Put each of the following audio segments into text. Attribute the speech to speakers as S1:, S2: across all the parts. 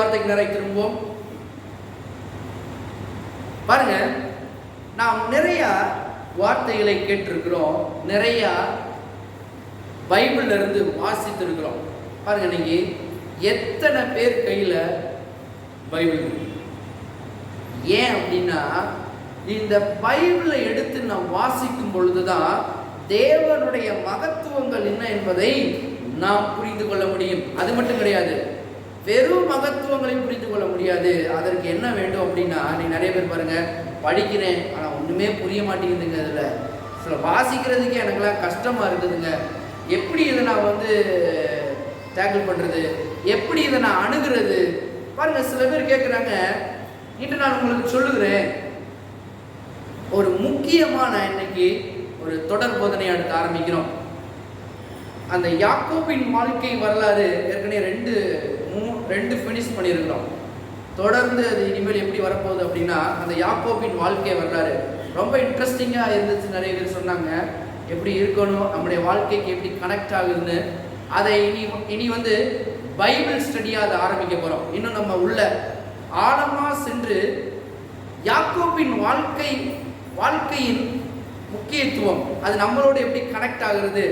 S1: வார்த்தைக்கு நிறைய திரும்புவோம். பாருங்க, நாம் நிறைய வார்த்தைகளை கேட்டிருக்கிறோம், நிறைய பைபிள்ல இருந்து வாசித்திருக்கிறோம். பாருங்க, நீங்க எத்தனை பேர் கையில பைபிள்? ஏன் அப்படின்னா, இந்த பைபிளை எடுத்து நாம் வாசிக்கும் பொழுதுதான் தேவனுடைய மகத்துவங்கள் என்ன என்பதை நாம் புரிந்து கொள்ள முடியும். அது மட்டும் கிடையாது, வெறும் மகத்துவங்களை புரிந்து கொள்ள முடியாது. அதற்கு என்ன வேண்டும் அப்படின்னா, நீ நிறைய பேர் பாருங்க, படிக்கிறேன் ஆனால் ஒன்றுமே புரிய மாட்டேங்குதுங்க, அதில் சில வாசிக்கிறதுக்கே எனக்குலாம் கஷ்டமாக இருக்குதுங்க, எப்படி இதை நான் டேக்கிள் பண்ணுறது, எப்படி இதை நான் அணுகிறது? பாருங்க, சில பேர் கேட்குறாங்க. இன்று நான் உங்களுக்கு சொல்லுகிறேன், ஒரு முக்கியமான இன்னைக்கு ஒரு தொடர் போதனை எடுக்க ஆரம்பிக்கிறோம். அந்த யாக்கோபின் வாழ்க்கை வரலாறு ஏற்கனவே ரெண்டு ஃபினிஷ் பண்ணியிருக்கிறோம். தொடர்ந்து அது இனிமேல் எப்படி வரப்போகுது அப்படின்னா, அந்த யாக்கோபின் வாழ்க்கை வரலாறு ரொம்ப இன்ட்ரெஸ்டிங்காக இருந்துச்சு. நிறைய பேர் சொன்னாங்க எப்படி இருக்கணும், நம்முடைய வாழ்க்கைக்கு எப்படி கனெக்ட் ஆகுதுன்னு. அதை இனி பைபிள் ஸ்டடியாக அதை ஆரம்பிக்க போகிறோம். இன்னும் நம்ம உள்ள ஆழமாக சென்று யாக்கோபின் வாழ்க்கையின் முக்கியத்துவம், அது நம்மளோட எப்படி கனெக்ட் ஆகிறது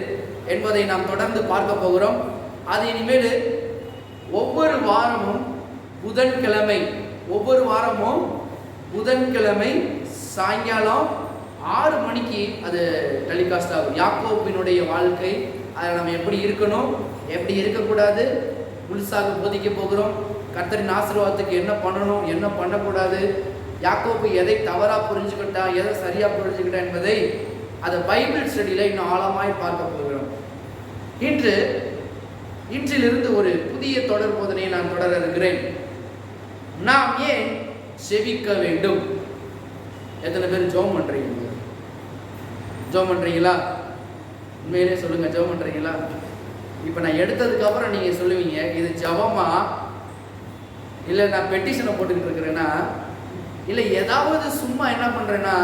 S1: என்பதை நாம் தொடர்ந்து பார்க்க போகிறோம். அது இனிமேல் ஒவ்வொரு வாரமும் புதன்கிழமை சாயங்காலம் 6 மணிக்கு அது டெலிகாஸ்ட் ஆகும். யாக்கோபினுடைய வாழ்க்கை, அதில் நம்ம எப்படி இருக்கணும், எப்படி இருக்கக்கூடாது, முழுசாக போதிக்க போகிறோம். கர்த்தரின் ஆசீர்வாதத்துக்கு என்ன பண்ணணும், என்ன பண்ணக்கூடாது, யாக்கோபு எதை தவறாக புரிஞ்சுக்கிட்டா, எதை சரியாக புரிஞ்சுக்கிட்டா என்பதை அதை பைபிள் ஸ்டடியில் இன்னும் ஆழமாய் பார்க்க போகிறோம். இன்றிலிருந்து ஒரு புதிய தொடர் போதனையை நான் தொடர இருக்கிறேன். நாம் ஏன் செவிக்க வேண்டும்? எத்தனை பேர் ஜெபம் பண்றீங்களா? உண்மையிலே சொல்லுங்க, ஜெபம் பண்றீங்களா? இப்போ நான் எடுத்ததுக்கு அப்புறம் நீங்க சொல்லுவீங்க, இது ஜெபமா இல்லை நான் பெட்டிஷனை போட்டுக்கிட்டு இருக்கிறேன்னா, இல்லை ஏதாவது சும்மா என்ன பண்றேன்னா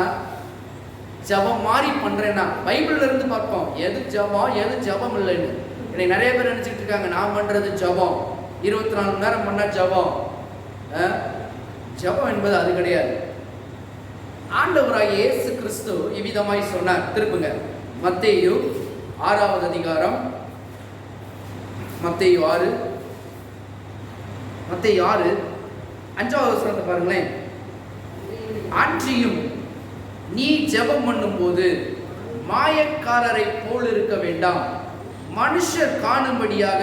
S1: ஜெபம் மாதிரி பண்றேன்னா. பைபிள்ல இருந்து பார்ப்போம் எது ஜெபம் எது ஜெபம் இல்லைன்னு. இன்னைக்கு நிறைய பேர் நினைச்சிட்டு இருக்காங்க, நான் பண்றது ஜெபம், 24 மணி நேரம் பண்ணா ஜெபம். ஜெபம் என்பது அது கிடையாது. ஆண்டவராகிய இயேசு கிறிஸ்து இவ்விதமாய் சொன்னார். திருப்புங்க, மத்தேயு 6வது அதிகாரம், மத்தேயு 6 5வது வசனத்தை பாருங்களேன். அன்றியும் நீ ஜெபம் பண்ணும் போது மாயக்காரரை போல் இருக்க வேண்டாம், மனுஷர் காணும்படியாக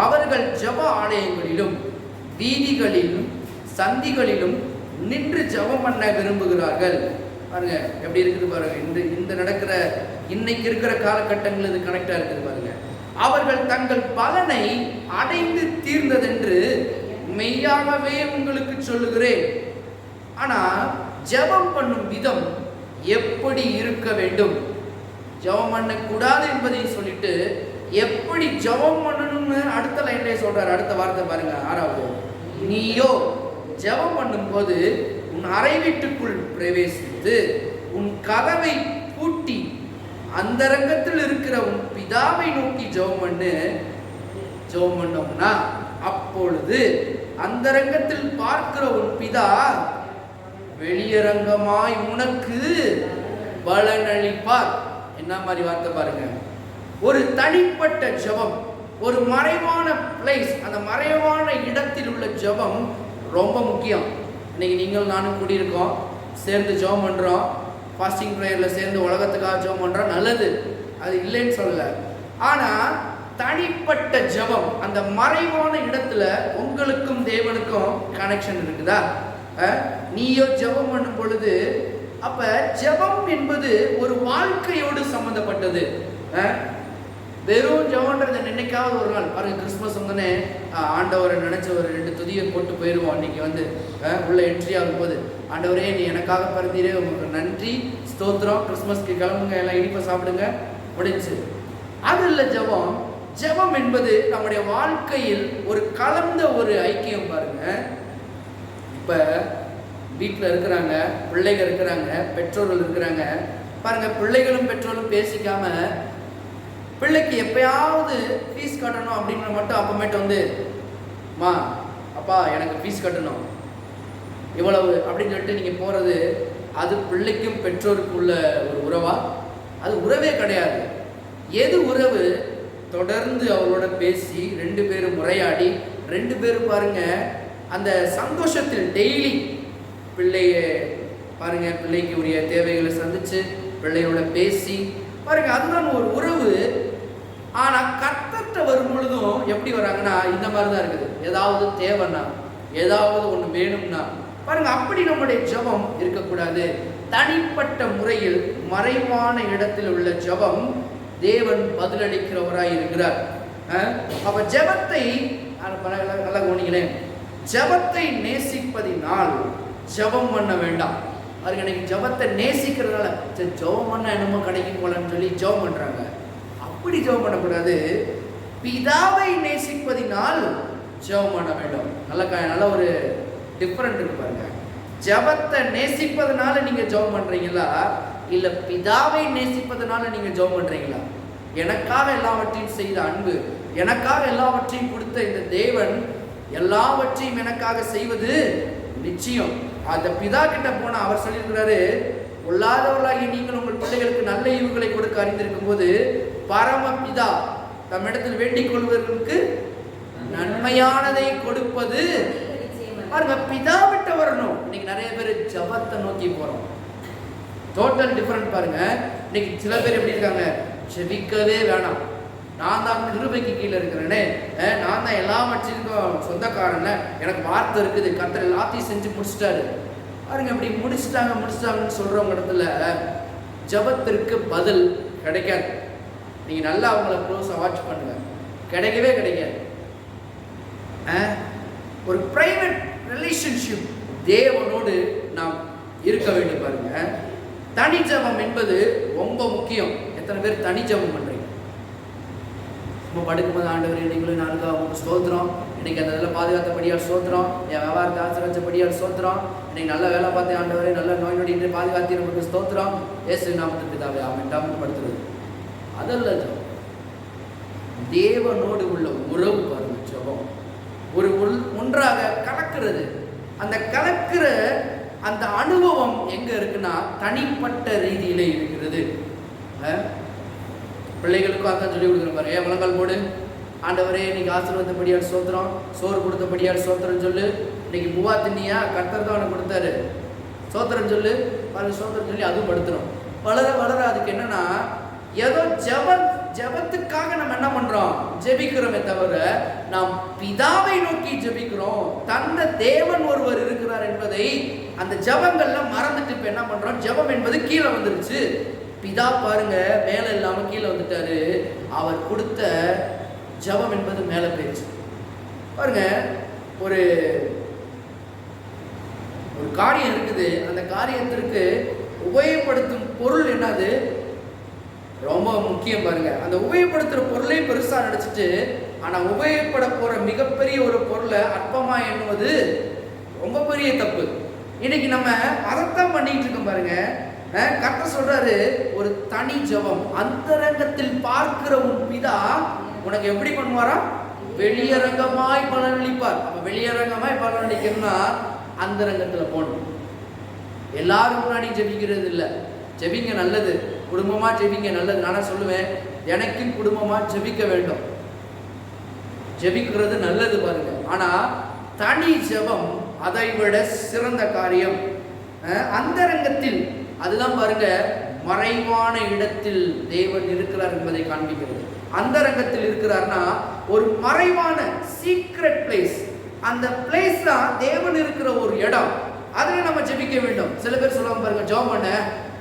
S1: அவர்கள் ஜெப ஆலயங்களிலும் வீதிகளிலும் சந்திகளிலும் நின்று ஜெபம் பண்ண விரும்புகிறார்கள். பாருங்க எப்படி இருக்குது பாருங்க. இந்த நடக்கிற இன்னைக்கு இருக்கிற காலகட்டங்கள் இது கனெக்டா இருக்குது பாருங்க. அவர்கள் தங்கள் பலனை அடைந்து தீர்ந்ததென்று மெய்யாகவே உங்களுக்கு சொல்லுகிறேன். ஆனா ஜெபம் பண்ணும் விதம் எப்படி இருக்க வேண்டும், ஜெபம் பண்ணக்கூடாது என்பதை சொல்லிட்டு எப்படி ஜெபம் பண்ணணும்னு அடுத்த லைன்ல சொல்றாரு. அடுத்த வார்த்தை பாருங்க, 6வது. நீயோ ஜெபம் பண்ணும் போது உன் அறை வீட்டுக்குள் பிரவேசித்து உன் கதவை பூட்டி அந்தரங்கத்தில் இருக்கிற உன் பிதாவை நோக்கி ஜெபம் பண்ணோம்னா அப்பொழுது அந்தரங்கத்தில் பார்க்கிற உன் பிதா வெளியரங்கமாய் உனக்கு பலனளிப்பார். என்ன மாதிரி வார்த்தை பாருங்க. ஒரு தனிப்பட்ட ஜெபம், ஒரு மறைவான பிளேஸ், அந்த மறைவான இடத்தில் உள்ள ஜெபம் ரொம்ப முக்கியம். இன்னைக்கு நீங்கள் நானும் கூடியிருக்கோம், சேர்ந்து ஜெபம் பண்றோம், ஃபாஸ்டிங் ப்ரேயர்ல சேர்ந்து உலகத்துக்காக ஜெபம் பண்றோம், நல்லது, அது இல்லைன்னு சொல்லல. ஆனா தனிப்பட்ட ஜெபம், அந்த மறைவான இடத்துல உங்களுக்கும் தேவனுக்கும் கனெக்ஷன் இருக்குதா? நீயோ ஜெபம் பண்ணும் பொழுது, அப்ப ஜெபம் என்பது ஒரு வாழ்க்கையோடு சம்பந்தப்பட்டது. வெறும் ஜெபம்ன்றது நினைக்காவது ஒரு நாள் பாருங்க. கிறிஸ்துமஸ் வந்தோடனே ஆண்டவரை நினைச்ச ஒரு 2 துதியை போட்டு போயிடுவோம். அன்னைக்கு உள்ள என்ட்ரி ஆகும் போது, ஆண்டவரே நீ எனக்காக பிறந்தீரே, உங்களுக்கு நன்றி, ஸ்தோத்திரம், கிறிஸ்துமஸ்க்கு கிளம்புங்க, எல்லாம் இனிப்பை சாப்பிடுங்க, முடிஞ்சு. அது இல்லை ஜெபம். ஜெபம் என்பது நம்முடைய வாழ்க்கையில் ஒரு கலந்த ஒரு ஐக்கியம். பாருங்க, இப்ப வீட்டில் இருக்கிறாங்க, பிள்ளைகள் இருக்கிறாங்க, பெற்றோர்கள் இருக்கிறாங்க. பாருங்க, பிள்ளைகளும் பெற்றோரும் பேசிக்காம, பிள்ளைக்கு எப்பயாவது ஃபீஸ் கட்டணும் அப்படின்ற மட்டும் அப்பமேட்டு மா அப்பா எனக்கு ஃபீஸ் கட்டணும் இவ்வளவு அப்படின்னு சொல்லிட்டு நீங்கள் போகிறது, அது பிள்ளைக்கும் பெற்றோருக்கும் உள்ள ஒரு உறவா? அது உறவே கிடையாது. எது உறவு? தொடர்ந்து அவரோட பேசி 2 பேரும் உரையாடி 2 பேரும் பாருங்க அந்த சந்தோஷத்தில் டெய்லி பிள்ளைய பாருங்க, பிள்ளைக்கு உரிய தேவைகளை சந்திச்சு பிள்ளையோட பேசி பாருங்க, அதுதான் ஒரு உறவு. ஆனா கர்த்தர்ட்ட வரும் பொழுதும் எப்படி வராங்கன்னா இந்த மாதிரி தான் இருக்குது. ஏதாவது தேவைன்னா, ஏதாவது ஒண்ணு வேணும்னா பாருங்க, அப்படி நம்முடைய ஜெபம் இருக்கக்கூடாது. தனிப்பட்ட முறையில் மறைவான இடத்தில் உள்ள ஜெபம் தேவன் பதிலளிக்கிறவராய் இருக்கிறார். அப்ப ஜெபத்தை நல்லா கவனிங்களேன், ஜெபத்தை நேசிப்பதினால் ஜெபம் பண்ண வேண்டாம். அதுக்கு இன்னைக்கு ஜெபத்தை நேசிக்கிறதுனால ஜெபம் பண்ண என்னமோ கிடைக்கும் போலன்னு சொல்லி ஜெபம் பண்றாங்க. அப்படி ஜெபம் பண்ணக்கூடாது. பிதாவை நேசிப்பதினால் ஜெபம் பண்ண வேண்டும். நல்ல ஒரு டிஃபரெண்ட் இருக்கு பாருங்க. ஜெபத்தை நேசிப்பதனால நீங்க ஜெபம் பண்றீங்களா, இல்ல பிதாவை நேசிப்பதனால நீங்க ஜெபம் பண்றீங்களா? எனக்காக எல்லாவற்றையும் செய்த அன்பு, எனக்காக எல்லாவற்றையும் கொடுத்த இந்த தேவன் எல்லாவற்றையும் எனக்காக செய்வது நிச்சயம். அந்த பிதா கிட்ட போனா அவர் சொல்லியிருக்கிறாரு, உள்ளாதவர்களாகி நீங்கள் உங்கள் பிள்ளைகளுக்கு நல்ல ஈவுகளை கொடுக்க அறிந்திருக்கும் போது பரமபிதா தம்மிடத்தில் வேண்டிக் கொள்வதற்கு நன்மையானதை கொடுப்பது பாருங்க, பிதா விட்டு வரணும். இன்னைக்கு நிறைய பேர் ஜபத்தை நோக்கி போறோம். டோட்டல் டிஃபரெண்ட் பாருங்க. இன்னைக்கு சில பேர் எப்படி இருக்காங்க, ஜெபிக்கவே வேணாம், நான் தான் கிருபைக்கு கீழே இருக்கிறேனே, நான் தான் எல்லாவற்றிற்கும் சொந்தக்காரன், எனக்கு வார்த்தை இருக்குது, கர்த்தர் எல்லாத்தையும் செஞ்சு முடிச்சிட்டாரு. பாருங்க, இப்படி முடிச்சிட்டாங்கன்னு சொல்றவங்க இடத்துல ஜபத்திற்கு பதில் கிடைக்காது. நீங்க நல்லா அவங்கள க்ளோஸாக வாட்ச் பண்ணுங்க, கிடைக்கவே கிடைக்காது. ஒரு பிரைவேட் ரிலேஷன்ஷிப் தேவனோடு நாம் இருக்க வேண்டும். பாருங்க, தனி ஜபம் என்பது ரொம்ப முக்கியம். எத்தனை பேர் தனி ஜபம் பண்றீங்க? நம்ம படுக்கும்போது ஆண்டவர் இன்னைக்குள்ள நாளுக்கு அவங்க ஸ்தோத்திரம், இன்னைக்கு அந்த இதில் பாதுகாத்தபடியால் ஸ்தோத்திரம், என் வியாபாரத்தை ஆசீர்வதிச்சபடியால் ஸ்தோத்திரம், இன்னைக்கு நல்ல வேலை பார்த்து ஆண்டவரே நல்ல நோய் நொடி பாதுகாத்து நமக்கு ஸ்தோத்திரம், இயேசு நாமத்துக்கு பிதாவே ஆமென் படுத்துறது அதல்ல ஜபம். தேவனோடு உள்ள உறவு பாருங்க, ஜபம் ஒரு ஒன்றாக கலக்கிறது. அந்த கலக்கிற அந்த அனுபவம் எங்க இருக்குன்னா தனிப்பட்ட ரீதியில இருக்கிறது. பிள்ளைகளுக்கும் அதான் சொல்லி கொடுக்குற பாரு, முழங்கால் போடு, ஆண்டவரே இன்னைக்கு ஆசீர்வாதப்படியால் சோத்திரம், சோறு கொடுத்தபடியால் சோத்திரம் சொல்லு, இன்னைக்கு பூவா தின்னியா, கர்த்தர் தான் அவனை கொடுத்தாரு, சோத்திரம் சொல்லு, பாருங்க சோத்திரம் சொல்லி அதுவும் படுத்துறோம். வளர வளர அதுக்கு என்னன்னா ஏதோ ஜெபத்துக்காக நம்ம என்ன பண்றோம், ஜெபிக்கிறோமே தவிர நாம் பிதாவை நோக்கி ஜெபிக்கிறோம். தந்த தேவன் ஒருவர் இருக்கிறார் என்பதை அந்த ஜெபங்கள்ல மறந்துட்டு இப்ப என்ன பண்றோம், ஜெபம் என்பது கீழே வந்துருச்சு. பிதா பாருங்க மேல இல்லாம கீழே வந்துட்டாரு, அவர் கொடுத்த ஜெபம் என்பது மேல போயிடுச்சு. பாருங்க, ஒரு காரியம் இருக்குது, அந்த காரியத்திற்கு உபயோகப்படுத்தும் பொருள் என்னது ரொம்ப முக்கியம். பாருங்க, அந்த உபயோகப்படுத்துற பொருளை பெருசா நினைச்சிட்டு ஆனா உபயோகப்பட போற மிகப்பெரிய ஒரு பொருளை அற்பமா எண்ணுவது ரொம்ப பெரிய தப்பு. இன்னைக்கு நம்ம அதைத்தான் பண்ணிட்டு இருக்கோம். பாருங்க, கர்த்தர் சொல்றாரு, ஒரு தனி ஜெபம் அந்தரங்கத்தில் பார்க்கிற உன் பிதா உனக்கு எப்படி பண்ணுவாரா, வெளியரங்கமாய் பலனளிப்பார். அப்ப வெளியரங்கமாய் பலனளிக்கணும்னா அந்தரங்கத்துல போகணும். எல்லாரும் முன்னாடி ஜெபிக்கிறது இல்லை. ஜெபிங்க நல்லது, குடும்பமா ஜெபிங்க நல்லது. நானா சொல்லுவேன், எனக்கும் குடும்பமா ஜெபிக்க வேண்டும், ஜெபிக்கிறது நல்லது பாருங்க. ஆனா தனி ஜெபம் அதை விட சிறந்த காரியம். அந்தரங்கத்தில் அதுதான் பாருங்க, மறைவான இடத்தில் தேவன் இருக்கிறார் என்பதை காண்பிக்கிறது. அந்தரங்கத்தில் இருக்கிறார்னா ஒரு மறைவான சீக்ரெட் பிளேஸ், அந்த பிளேஸ் தான் தேவன் இருக்கிற ஒரு இடம். அதுல நம்ம ஜெபிக்க வேண்டும். சில பேர் சொல்லுவாங்க பாருங்க, ஜெபம் பண்ண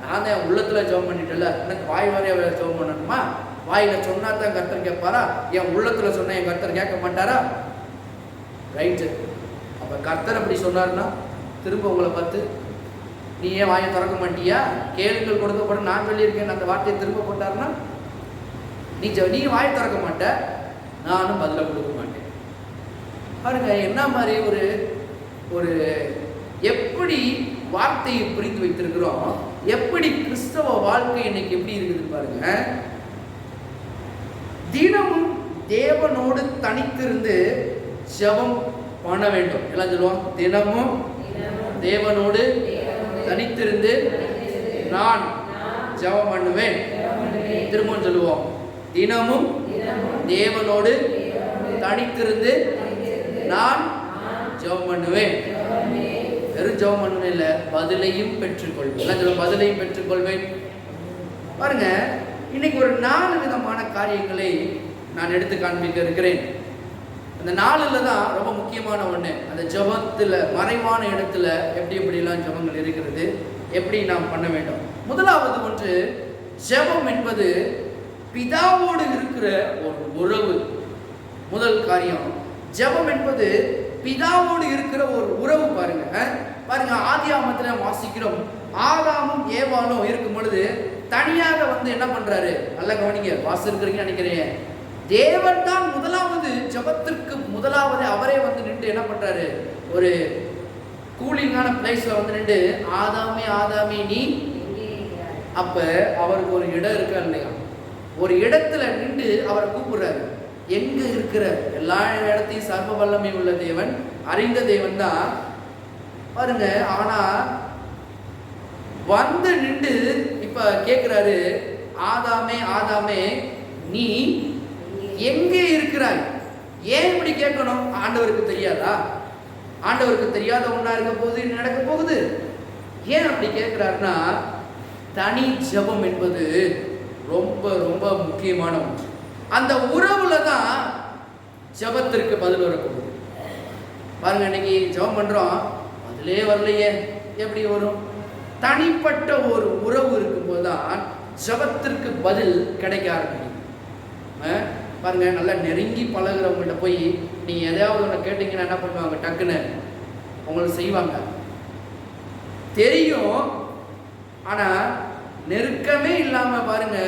S1: நான் என் உள்ளத்துல ஜெபம் பண்ணிட்டல, எனக்கு வாய் வாரியா ஜெபம் பண்ணணுமா? வாயில சொன்னா தான் கர்த்தர் கேட்பாரா? என் உள்ளத்துல சொன்னா என் கர்த்தர் கேட்க மாட்டாரா? ரைட்டு. அப்ப கர்த்தர் அப்படி சொன்னார்னா திரும்ப உங்களை பார்த்து நீ ஏன் வாயை திறக்க மாட்டியா, கேளுங்கள் கொடுக்கப்படும் நான் சொல்லியிருக்கேன் அந்த வார்த்தையை திரும்ப போட்டாருன்னா நீ வாயை திறக்க மாட்ட, நானும் பதில கொடுக்க மாட்டேன். பாருங்க என்ன மாதிரி ஒரு எப்படி வார்த்தையை புரிந்து வைத்திருக்கிறோம், எப்படி கிறிஸ்தவ வாழ்க்கை இன்னைக்கு எப்படி இருக்குது பாருங்க. தினமும் தேவனோடு தனித்திருந்து ஜெபம் பண்ண வேண்டும். எல்லாம் சொல்லுவோம், தினமும் தேவனோடு தனித்திருந்து நான் ஜெபம் பண்ணுவேன். திரும்பவும் சொல்லுவோம், தினமும் தேவனோடு தனித்திருந்து நான் ஜெபம் பண்ணுவேன். வெறும் ஜெபம் பண்ணுவேன் இல்லை, பதிலையும் பெற்றுக்கொள்வேன். எல்லாம் சொல்லுவோம், பதிலையும் பெற்றுக்கொள்வேன். பாருங்க, இன்னைக்கு ஒரு 4 விதமான காரியங்களை நான் எடுத்து காண்பிக்க இருக்கிறேன். அந்த 4ல் தான் ரொம்ப முக்கியமான ஒன்று. அந்த ஜெபத்தில் மறைவான இடத்துல எப்படிலாம் ஜெபங்கள் இருக்கிறது, எப்படி நாம் பண்ண வேண்டும். முதலாவது ஒன்று, ஜெபம் என்பது பிதாவோடு இருக்கிற ஒரு உறவு. முதல் காரியம், ஜெபம் என்பது பிதாவோடு இருக்கிற ஒரு உறவு. பாருங்க ஆதியாகமத்தில் வாசிக்கிறோம், ஆதாமும் ஏவாளும் இருக்கும் பொழுது தனியாக என்ன பண்றாரு, நல்லா கவனிங்க, வாசிக்கிறீங்கன்னு நினைக்கிறேன். தேவன் தான் முதலாவது ஜெபத்திற்கு முதலாவது அவரே நின்று என்ன பண்றாரு, ஒரு கூலிங்கான பிளேஸ்ல நின்று ஆதாமே ஆதாமே நீ. அப்ப அவருக்கு ஒரு இடம் இருக்கா இல்லையா, ஒரு இடத்துல நின்று அவரை கூப்பிடுறாரு. எங்க இருக்கிற, எல்லா இடத்தையும் சர்வ வல்லமை உள்ள தேவன், அறிந்த தேவன் தான் பாருங்க. ஆனா நின்று இப்ப கேட்கிறாரு, ஆதாமே ஆதாமே நீ எங்கே இருக்கிறாய்? ஏன் இப்படி கேட்கணும்? ஆண்டவருக்கு தெரியாதா? ஆண்டவருக்கு தெரியாத ஒன்றா இருக்க போகுது, நடக்க போகுது. ஏன் அப்படி கேட்கிறாருன்னா, தனி ஜெபம் என்பது ரொம்ப ரொம்ப முக்கியமான ஒன்று. அந்த உறவுல தான் ஜெபத்திற்கு பதில் வரப்போகுது. பாருங்க, இன்னைக்கு ஜெபம் பண்றோம், அதிலே வரலையே, எப்படி வரும்? தனிப்பட்ட ஒரு உறவு இருக்கும்போது தான் ஜெபத்திற்கு பதில் கிடைக்க ஆரம்பிக்கும். பாருங்க, நல்லா நெருங்கி பழகிறவங்கள்ட்ட போய் நீங்க எதையாவது ஒன்று கேட்டீங்கன்னா என்ன பண்ணுவாங்க, டக்குன்னு உங்களுக்கு செய்வாங்க, தெரியும். ஆனா நெருக்கமே இல்லாம பாருங்க,